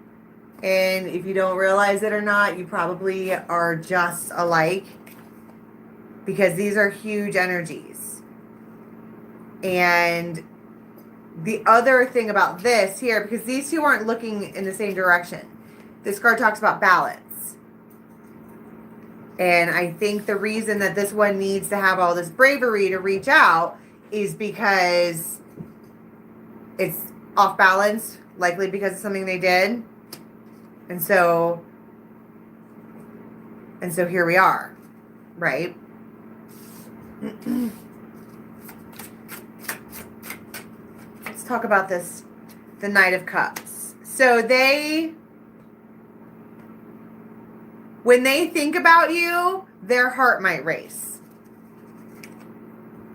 And if you don't realize it or not, you probably are just alike. Because these are huge energies. And the other thing about this here, because these two aren't looking in the same direction. This card talks about balance. And I think the reason that this one needs to have all this bravery to reach out is because it's off balance, likely because of something they did. And so here we are, right? Let's talk about this, the Knight of Cups. So when they think about you, their heart might race.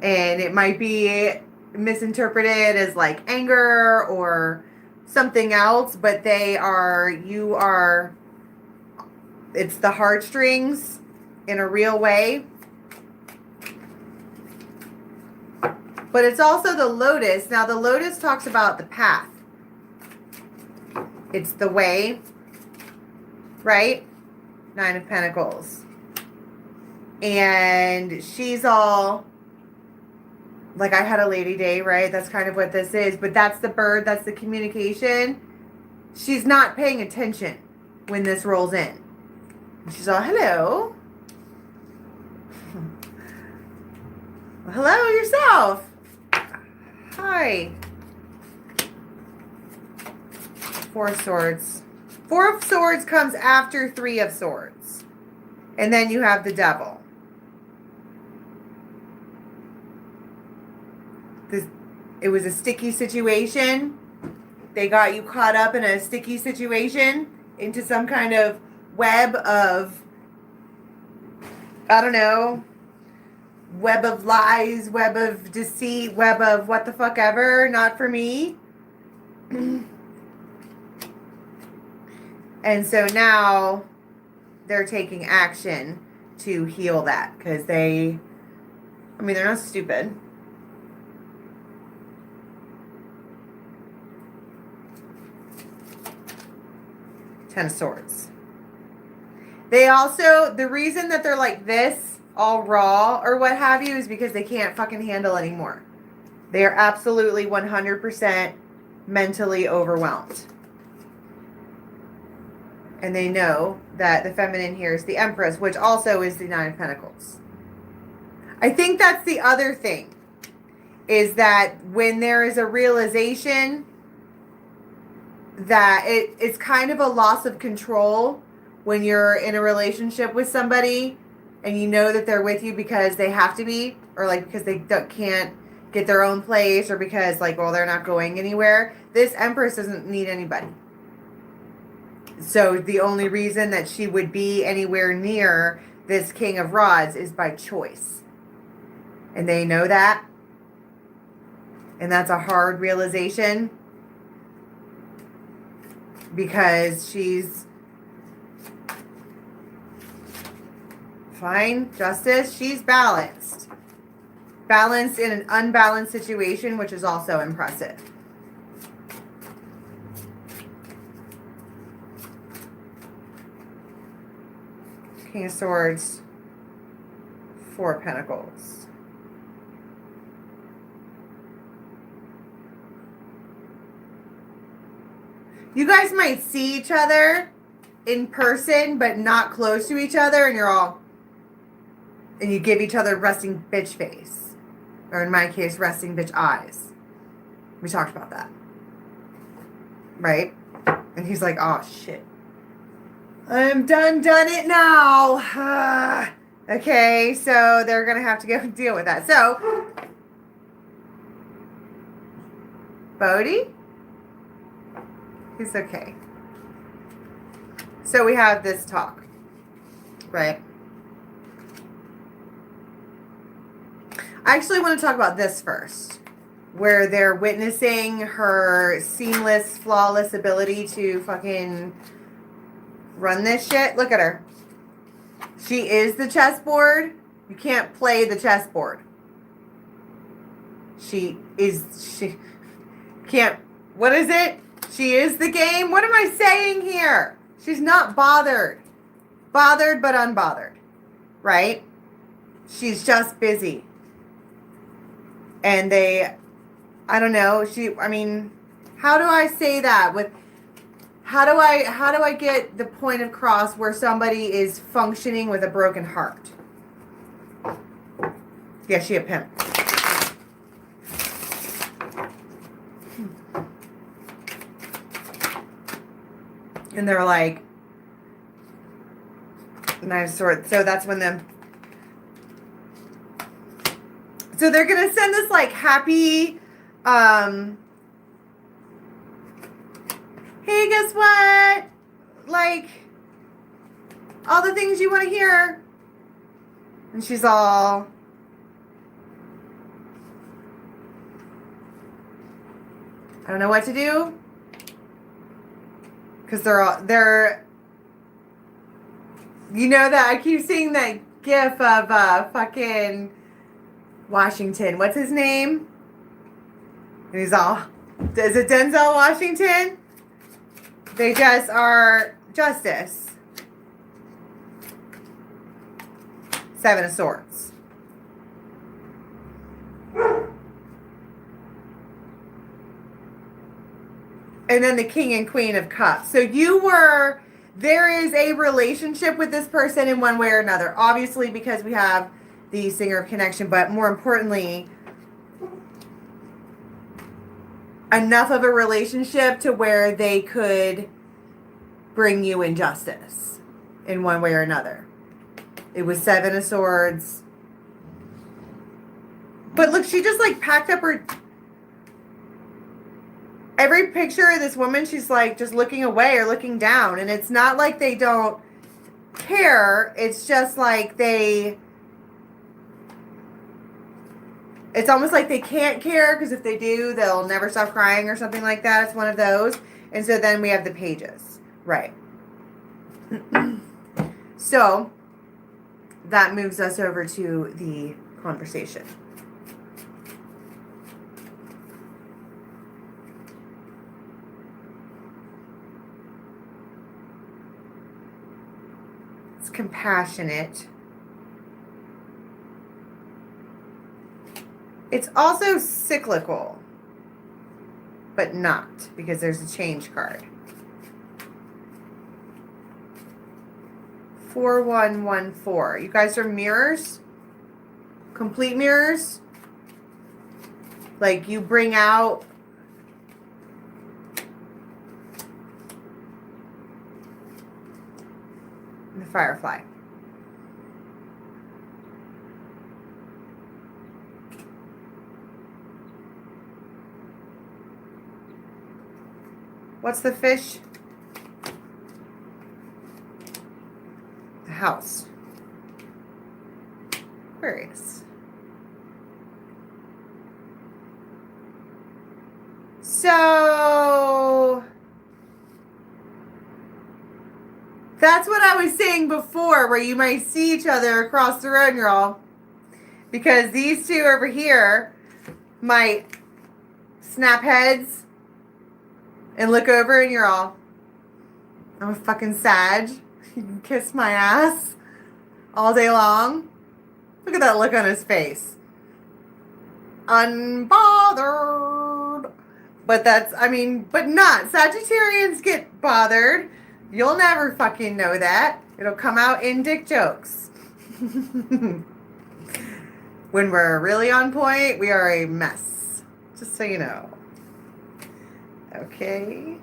And it might be misinterpreted as like anger or something else, but it's the heartstrings in a real way. But it's also the Lotus. Now, the Lotus talks about the path. It's the way, right? 9 of Pentacles. And she's all, like, I had a lady day, right? That's kind of what this is. But that's the bird. That's the communication. She's not paying attention when this rolls in. And she's all, hello. Well, hello yourself. Hi. 4 of Swords. 4 of Swords comes after 3 of Swords. And then you have the Devil. It was a sticky situation. They got you caught up in a sticky situation into some kind of web of, I don't know, web of lies, web of deceit, web of what the fuck ever. Not for me. And so now they're taking action to heal that because they're not stupid. Ten of Swords. They also, the reason that they're like this all raw or what have you is because they can't fucking handle anymore. They are absolutely 100% mentally overwhelmed. And they know that the feminine here is the Empress, which also is the Nine of Pentacles. I think that's the other thing, is that when there is a realization that it's kind of a loss of control when you're in a relationship with somebody and you know that they're with you because they have to be, or like because they can't get their own place, or because like, well, they're not going anywhere. This Empress doesn't need anybody. So the only reason that she would be anywhere near this King of Rods is by choice. And they know that. And that's a hard realization, because she's fine, Justice. She's balanced. Balanced in an unbalanced situation, which is also impressive. King of Swords, Four of Pentacles. You guys might see each other in person, but not close to each other, and and you give each other resting bitch face. Or in my case, resting bitch eyes. We talked about that. Right? And he's like, oh shit. I'm done it now. Okay, so they're going to have to go deal with that. So, Bodhi? He's okay. So we have this talk, right? I actually want to talk about this first, where they're witnessing her seamless, flawless ability to fucking run this shit. Look at her. She is the chessboard. You can't play the chessboard. She can't, what is it? She is the game. What am I saying here? She's not bothered. Bothered but unbothered. Right? She's just busy. And I don't know, how do I say that with, how do I get the point across where somebody is functioning with a broken heart? Yeah, she a pimp. And they're like, Nine of Swords. So that's when so they're going to send this like happy, hey, guess what? Like, all the things you want to hear. And she's all, I don't know what to do. Because they're, you know that, I keep seeing that gif of fucking Washington. What's his name? And he's all, is it Denzel Washington? They just are Justice. Seven of Swords. And then the King and Queen of Cups. So there is a relationship with this person in one way or another. Obviously, because we have the Singer of Connection, but more importantly, enough of a relationship to where they could bring you injustice in one way or another. It was Seven of Swords. But look, she just like packed up her... Every picture of this woman, she's like just looking away or looking down. And it's not like they don't care. It's just like it's almost like they can't care, because if they do, they'll never stop crying or something like that. It's one of those. And so then we have the pages. Right. So that moves us over to the conversation. It's compassionate. It's also cyclical, but not, because there's a change card. 4114. You guys are mirrors? Complete mirrors? Like you bring out the Firefly. What's the fish? The house. Aquarius. So that's what I was saying before, where you might see each other across the road, y'all. Because these two over here might snap heads and look over and you're all, I'm a fucking Sag. You can kiss my ass all day long. Look at that look on his face. Unbothered. But that's, I mean, but not. Sagittarians get bothered. You'll never fucking know that. It'll come out in dick jokes. When we're really on point, we are a mess. Just so you know. Okay.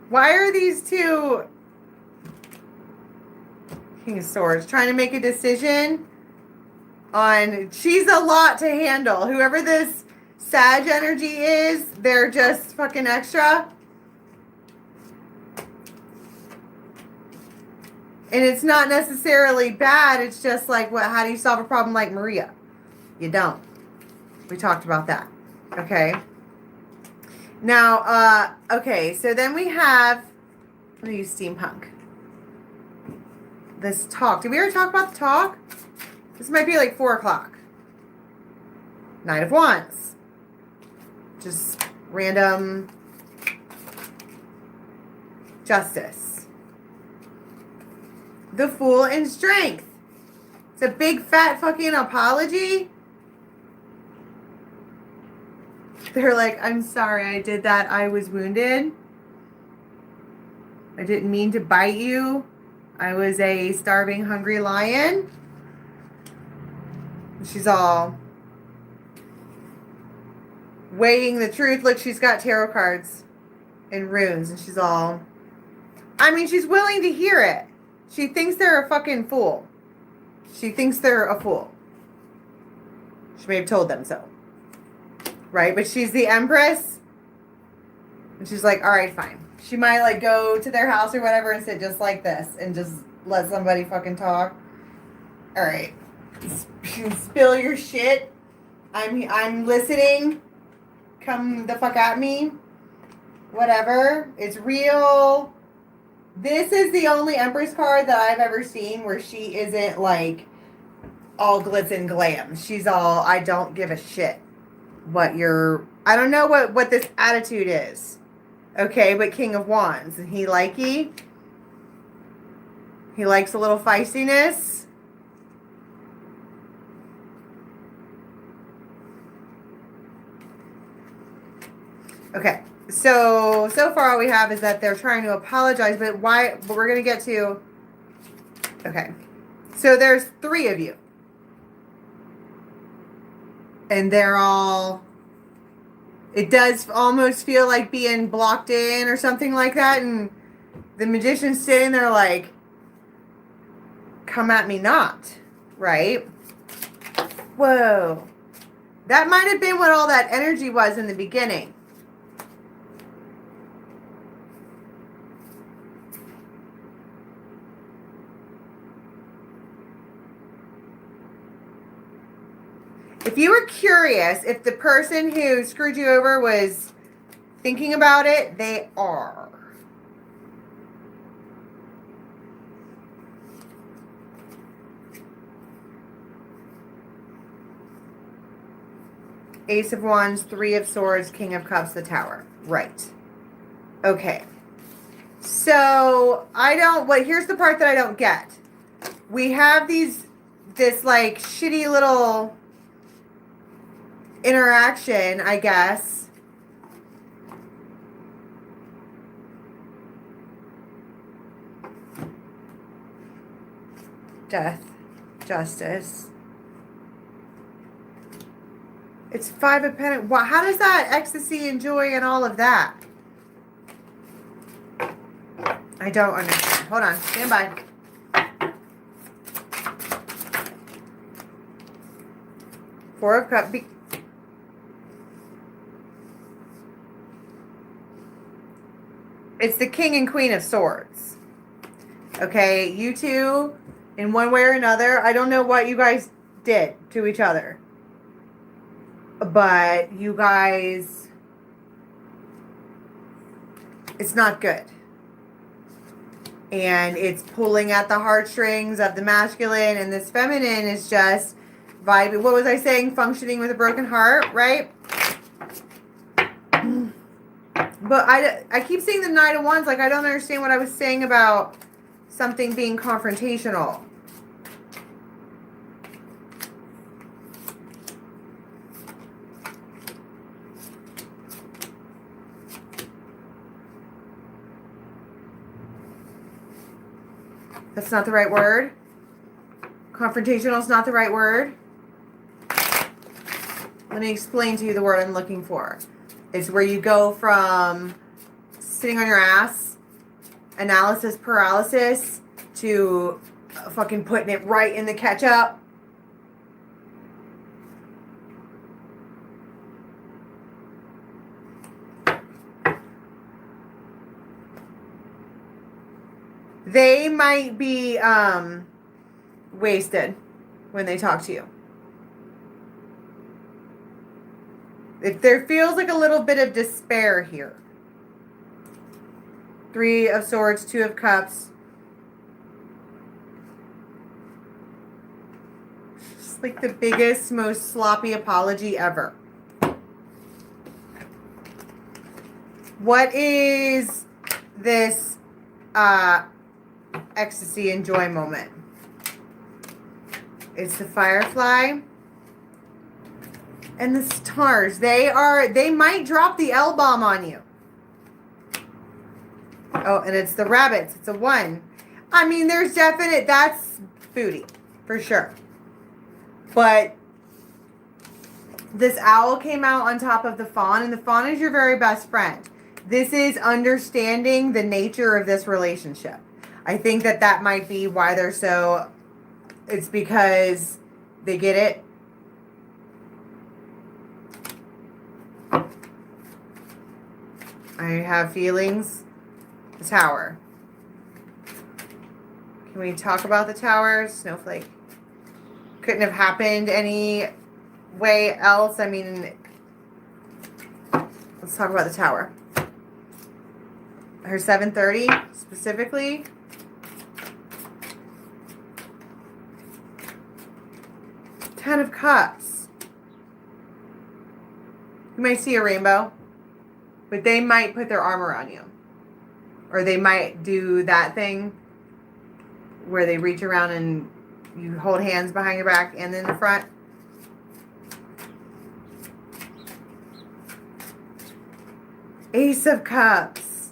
Why are these two King of Swords trying to make a decision on, she's a lot to handle. Whoever this Sag energy is, they're just fucking extra. And it's not necessarily bad. It's just like, what? How do you solve a problem like Maria? You don't. We talked about that. Okay. Now, okay. So then we have, I'm going to use steampunk. This talk. Did we ever talk about the talk? This might be like 4 o'clock. Knight of Wands. Just random justice. The Fool in Strength. It's a big fat fucking apology. They're like, I'm sorry I did that. I was wounded. I didn't mean to bite you. I was a starving, hungry lion. She's all weighing the truth. Look, she's got tarot cards and runes. And she's all, I mean, she's willing to hear it. She thinks they're a fucking fool. She thinks they're a fool. She may have told them so. Right? But she's the Empress. And she's like, all right, fine. She might like go to their house or whatever and sit just like this and just let somebody fucking talk. All right. Spill your shit. I'm listening. Come the fuck at me. Whatever. It's real. This is the only Empress card that I've ever seen where she isn't like all glitz and glam. She's all, I don't give a shit what you're, I don't know what this attitude is. Okay, but King of Wands. And he likey? He likes a little feistiness. Okay. So far all we have is that they're trying to apologize, but why? But we're going to get to, okay. So there's 3 of you. And they're all, it does almost feel like being blocked in or something like that. And the magician's sitting there like, come at me not, right? Whoa. That might have been what all that energy was in the beginning. If you were curious if the person who screwed you over was thinking about it, they are. Ace of Wands, 3 of Swords, King of Cups, the Tower. Right. Okay. So here's the part that I don't get. We have this like shitty little interaction, I guess. Death, justice. It's 5 of Pentacles. Wow, how does that ecstasy and joy and all of that? I don't understand. Hold on, stand by. Four of Cups. It's the King and Queen of Swords. Okay, you two, in one way or another, I don't know what you guys did to each other. But you guys, it's not good. And it's pulling at the heartstrings of the masculine, and this feminine is just vibing. What was I saying? Functioning with a broken heart, right? But I keep seeing the Knight of Wands. Like, I don't understand what I was saying about something being confrontational. That's not the right word. Confrontational is not the right word. Let me explain to you the word I'm looking for. It's where you go from sitting on your ass, analysis paralysis, to fucking putting it right in the ketchup. They might be wasted when they talk to you. If there feels like a little bit of despair here. 3 of Swords, 2 of Cups. Just like the biggest, most sloppy apology ever. What is this ecstasy and joy moment? It's the Firefly and the Stars. They might drop the L-bomb on you. Oh, and it's the Rabbits. It's a 1. I mean, there's that's foodie for sure. But this owl came out on top of the fawn, and the fawn is your very best friend. This is understanding the nature of this relationship. I think that might be why they're so... It's because they get it. I have feelings. The Tower. Can we talk about the Tower? Snowflake. Couldn't have happened any way else. I mean, let's talk about the Tower. Her 730 specifically. Ten of Cups. You might see a rainbow, but they might put their arm around you. Or they might do that thing where they reach around and you hold hands behind your back and in the front. Ace of Cups.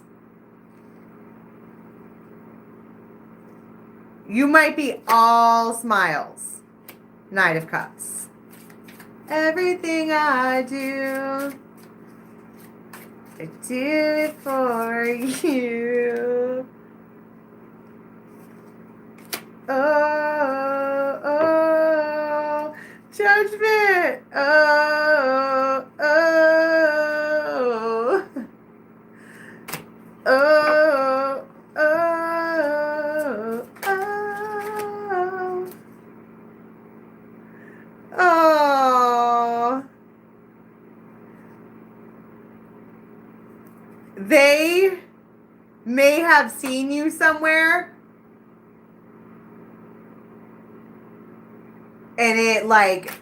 You might be all smiles. Knight of Cups. Everything I do it for you. Oh, oh, judgment. Oh, oh, oh, oh, oh. Oh. They may have seen you somewhere and it like,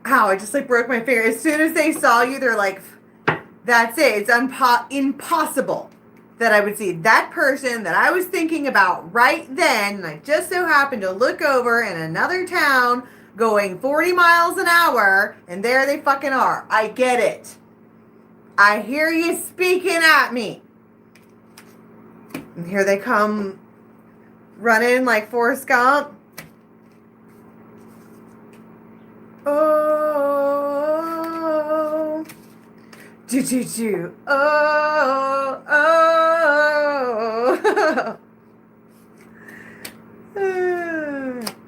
ow, I just like broke my finger. As soon as they saw you, they're like, that's it. It's impossible that I would see that person that I was thinking about right then, and I just so happened to look over in another town going 40 miles an hour, and there they fucking are. I get it. I hear you speaking at me. And here they come running like Forrest Gump. Oh, do. Oh.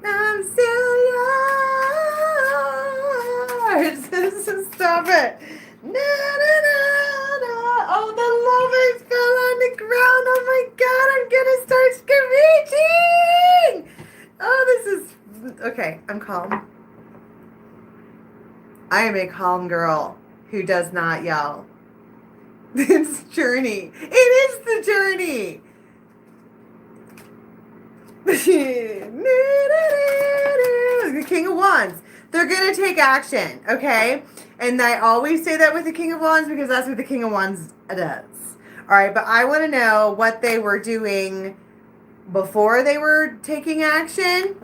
I'm still yours. Stop it. No. Oh, the lovers fell on the ground. Oh my God, I'm gonna start screeching. Oh, this is okay. I'm calm. I am a calm girl who does not yell. It's journey. It is the journey. The King of Wands. They're going to take action, okay? And I always say that with the King of Wands because that's what the King of Wands does. All right, but I want to know what they were doing before they were taking action.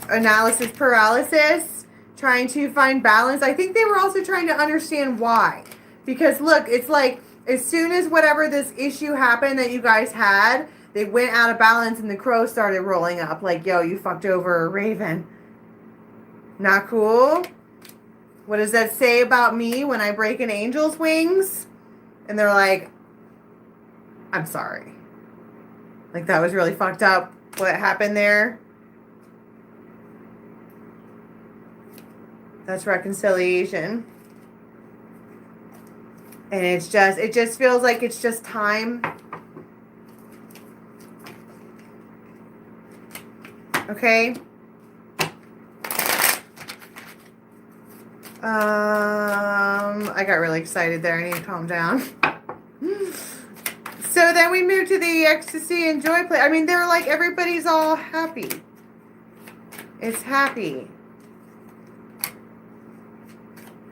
Analysis paralysis. Trying to find balance. I think they were also trying to understand why. Because look, it's like as soon as whatever this issue happened that you guys had, they went out of balance and the crow started rolling up like, yo, you fucked over a raven. Not cool. What does that say about me when I break an angel's wings? And they're like, I'm sorry. Like that was really fucked up what happened there. That's reconciliation. And it just feels like it's just time. Okay. I got really excited there. I need to calm down. So then we move to the ecstasy and joy play. I mean, they're like, everybody's all happy. It's happy.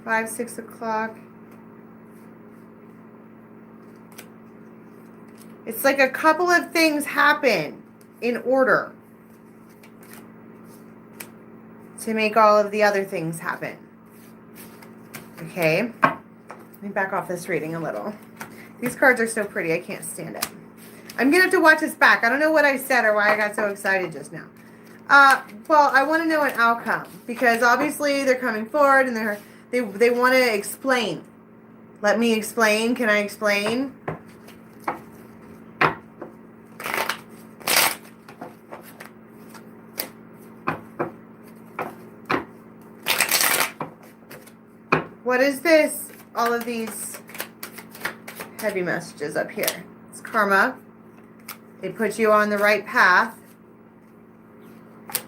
5, 6 o'clock. It's like a couple of things happen in order to make all of the other things happen. Okay. Let me back off this reading a little. These cards are so pretty. I can't stand it. I'm going to have to watch this back. I don't know what I said or why I got so excited just now. Well, I want to know an outcome because obviously they're coming forward and they want to explain. Let me explain. Can I explain? What is this? All of these heavy messages up here. It's karma. It puts you on the right path. I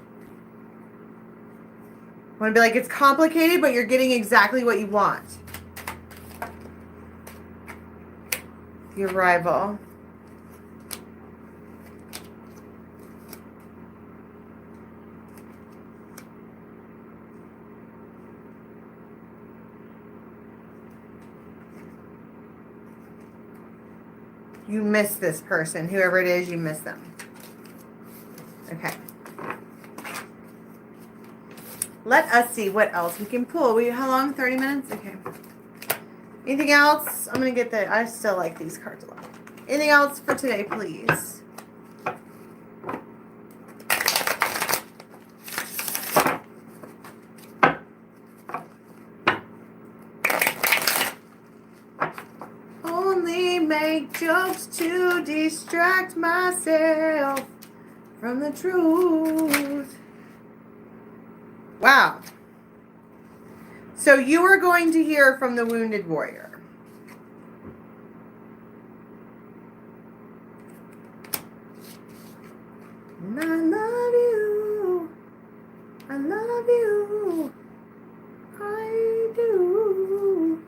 want to be like, it's complicated, but you're getting exactly what you want. The arrival. You miss this person. Whoever it is, you miss them. Okay. Let us see what else we can pull. How long? 30 minutes? Okay. Anything else? I'm going to get I still like these cards a lot. Anything else for today, please? Only make jokes to distract myself from the truth. Wow. So you are going to hear from the wounded warrior. And I love you. I love you. I do.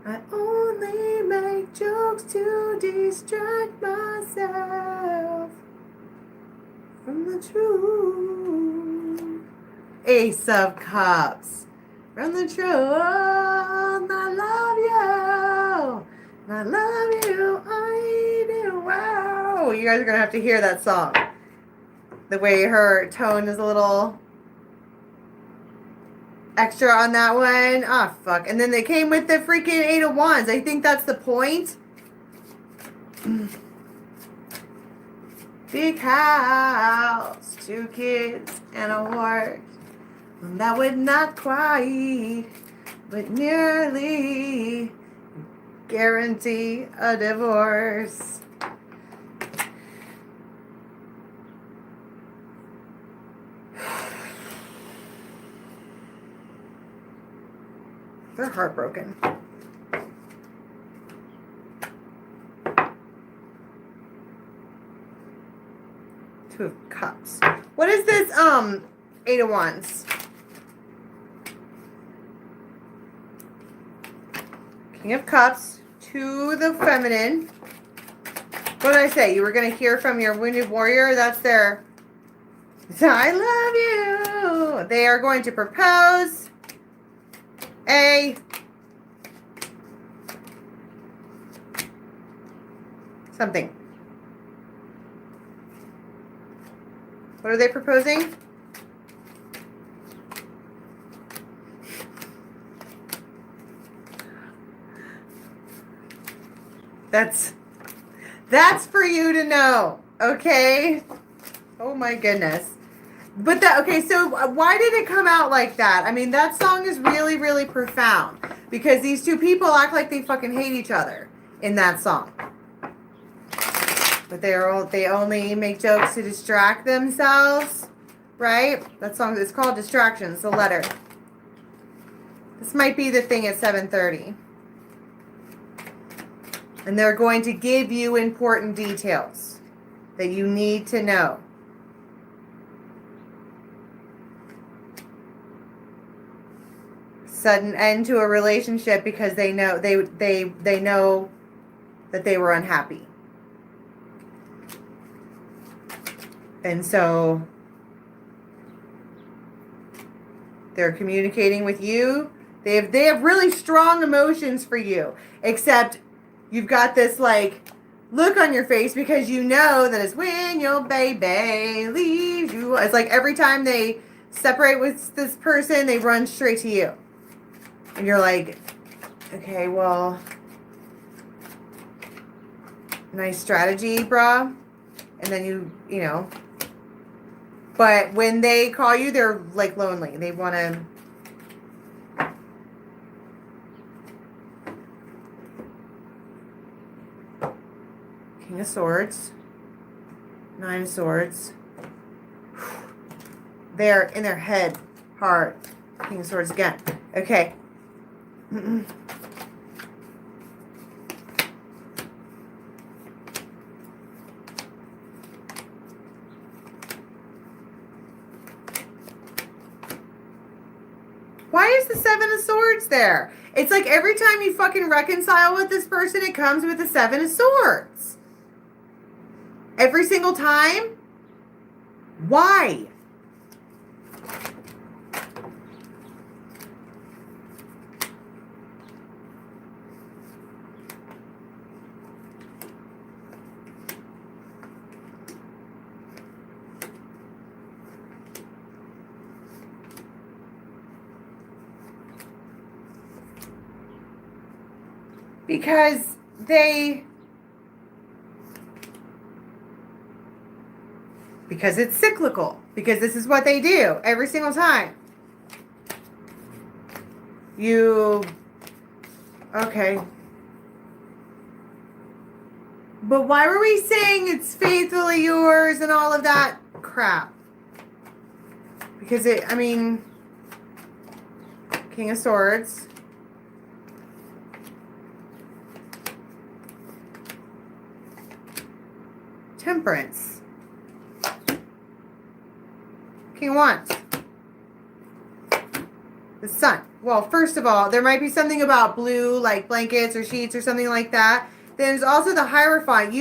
I only make jokes to distract myself from the truth. Ace of Cups. From the truth, I love you. I love you. I Wow. You guys are going to have to hear that song. The way her tone is a little extra on that one. Ah, fuck. And then they came with the freaking 8 of Wands. I think that's the point. Big house, 2 kids, and a horse. That would not quite, but nearly guarantee a divorce. They're heartbroken. Two of Cups. What is this 8 of Wands? King of Cups to the feminine. What did I say? You were going to hear from your wounded warrior? That's their I love you. They are going to propose something. What are they proposing? That's for you to know, okay? Oh my goodness. But okay, so why did it come out like that? I mean, that song is really, really profound because these two people act like they fucking hate each other in that song. But they only make jokes to distract themselves, right? That song is called Distractions, the letter. This might be the thing at 7:30. And they're going to give you important details that you need to know. Sudden end to a relationship because they know they know that they were unhappy. And so they're communicating with you. They have really strong emotions for you, except you've got this like look on your face because you know that it's when your baby leaves you. It's like every time they separate with this person, they run straight to you. And you're like, okay, well, nice strategy, brah. And then you know. But when they call you, they're like lonely. They want to. King of Swords. 9 of Swords. They're in their head hard. King of Swords again. Okay. Why is the 7 of Swords there? It's like every time you fucking reconcile with this person, it comes with the 7 of Swords. Every single time? Why? Because it's cyclical. Because this is what they do every single time. Okay. But why were we saying it's faithfully yours and all of that crap? Because King of Swords. Temperance. King of Wands. The Sun. Well, first of all, there might be something about blue, like blankets or sheets or something like that. There's also the Hierophant.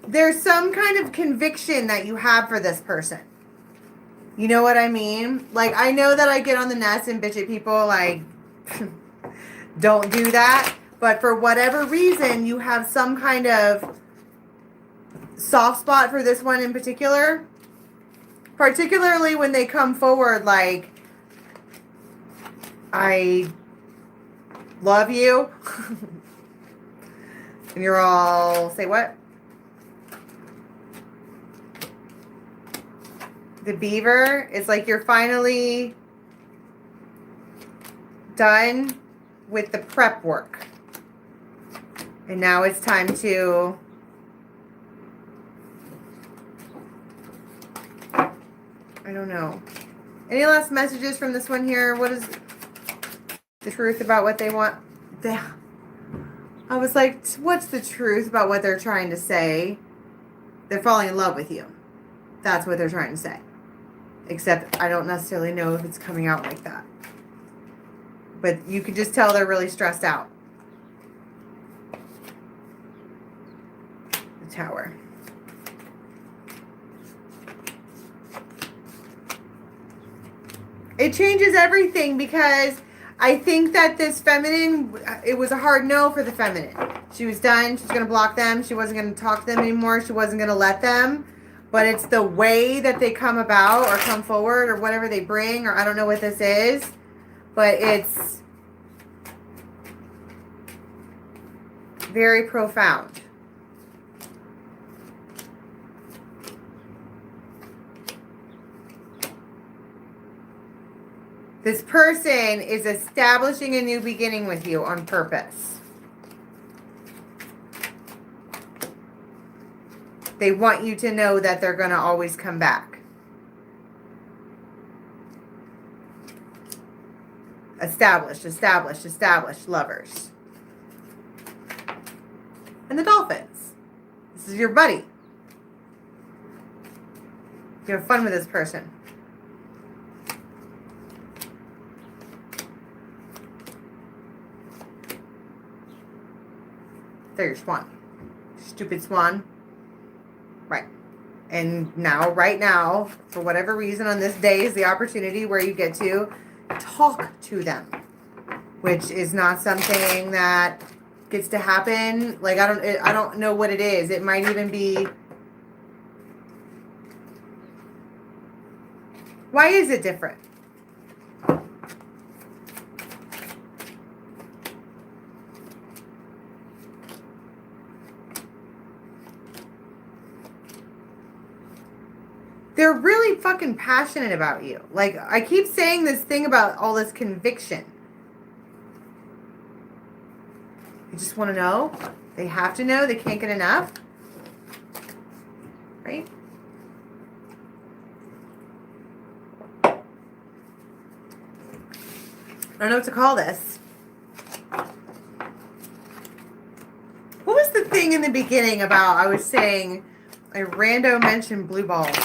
There's some kind of conviction that you have for this person. You know what I mean? Like, I know that I get on the nest and bitch at people, like, don't do that. But for whatever reason, you have some kind of soft spot for this one in particular. Particularly when they come forward like, I love you. And you're all, say what? The beaver, it's like you're finally done with the prep work. And now it's time to I don't know. Any last messages from this one here? What is the truth about what they want? I was like, what's the truth about what they're trying to say? They're falling in love with you. That's what they're trying to say. Except I don't necessarily know if it's coming out like that. But you can just tell they're really stressed out. The Tower. It changes everything because I think that this feminine, it was a hard no for the feminine. She was done. She was going to block them. She wasn't going to talk to them anymore. She wasn't going to let them. But it's the way that they come about or come forward or whatever they bring, or I don't know what this is. But it's very profound. This person is establishing a new beginning with you on purpose. They want you to know that they're going to always come back. Established lovers. And the dolphins. This is your buddy. You have fun with this person. They're your swan. Stupid swan. Right. And now, right now, for whatever reason on this day is the opportunity where you get to talk to them. Which is not something that gets to happen. Like, I don't know what it is. It might even be... Why is it different? They're really fucking passionate about you. Like, I keep saying this thing about all this conviction. You just want to know. They have to know. They can't get enough. Right? I don't know what to call this. What was the thing in the beginning about, I was saying, I rando mentioned blue balls.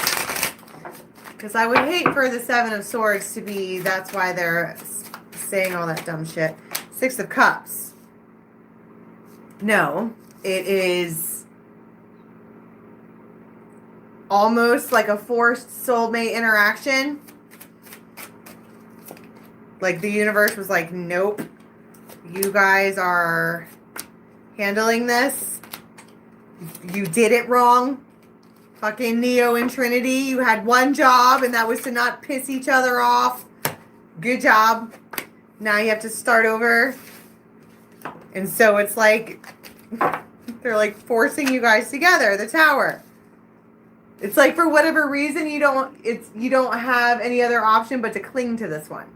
Because I would hate for the Seven of Swords to be, that's why they're saying all that dumb shit. Six of Cups. No, it is almost like a forced soulmate interaction. Like the universe was like, nope, you guys are handling this. You did it wrong. Fucking Neo and Trinity, you had one job, and that was to not piss each other off. Good job. Now you have to start over. And so it's like, they're like forcing you guys together, the Tower. It's like for whatever reason, you don't have any other option but to cling to this one.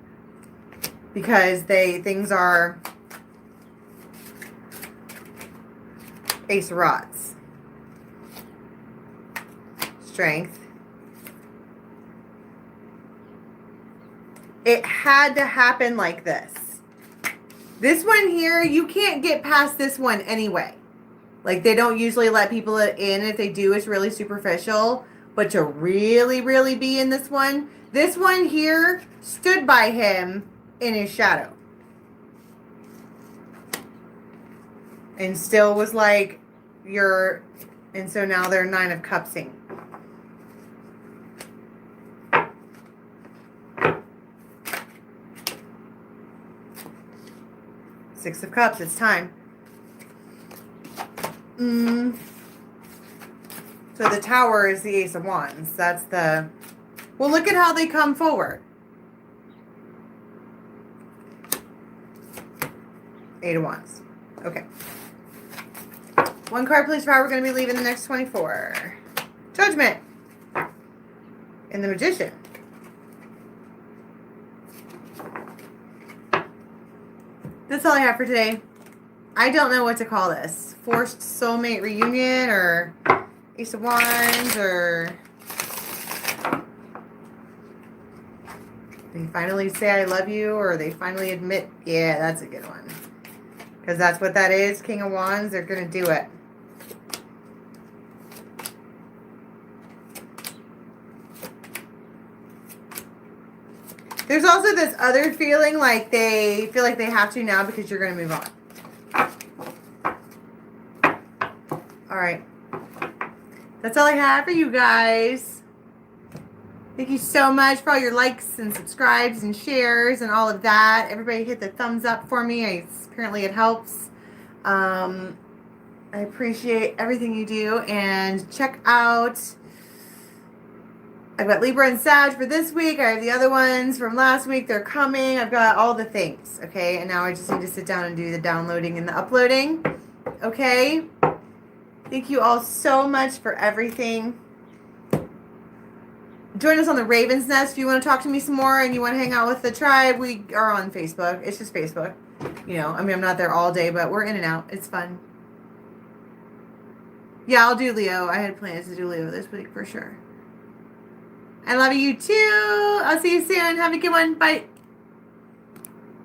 Because things are Ace of Rods. Strength. It had to happen like this. This one here, you can't get past this one anyway. Like, they don't usually let people in. If they do, it's really superficial. But to really, really be in this one here stood by him in his shadow. And still was like, and so now they're Nine of Cupsing. Six of Cups, it's time. So the Tower is the Ace of Wands. That's the... Well, look at how they come forward. Eight of Wands. Okay. One card, please, for how we're going to be leaving the next 24. Judgment. And the Magician. That's all I have for today. I don't know what to call this. Forced soulmate reunion, or Ace of Wands, or they finally say I love you, or they finally admit, yeah, that's a good one. Because that's what that is, King of Wands. They're going to do it. There's also this other feeling like they feel like they have to now because you're going to move on. All right. That's all I have for you guys. Thank you so much for all your likes and subscribes and shares and all of that. Everybody hit the thumbs up for me. Apparently it helps. I appreciate everything you do. And check out... I've got Libra and Sag for this week. I have the other ones from last week. They're coming. I've got all the things, okay? And now I just need to sit down and do the downloading and the uploading, okay? Thank you all so much for everything. Join us on the Raven's Nest if you want to talk to me some more and you want to hang out with the tribe. We are on Facebook. It's just Facebook. You know, I mean, I'm not there all day, but we're in and out. It's fun. Yeah, I'll do Leo. I had plans to do Leo this week for sure. I love you too. I'll see you soon. Have a good one. Bye.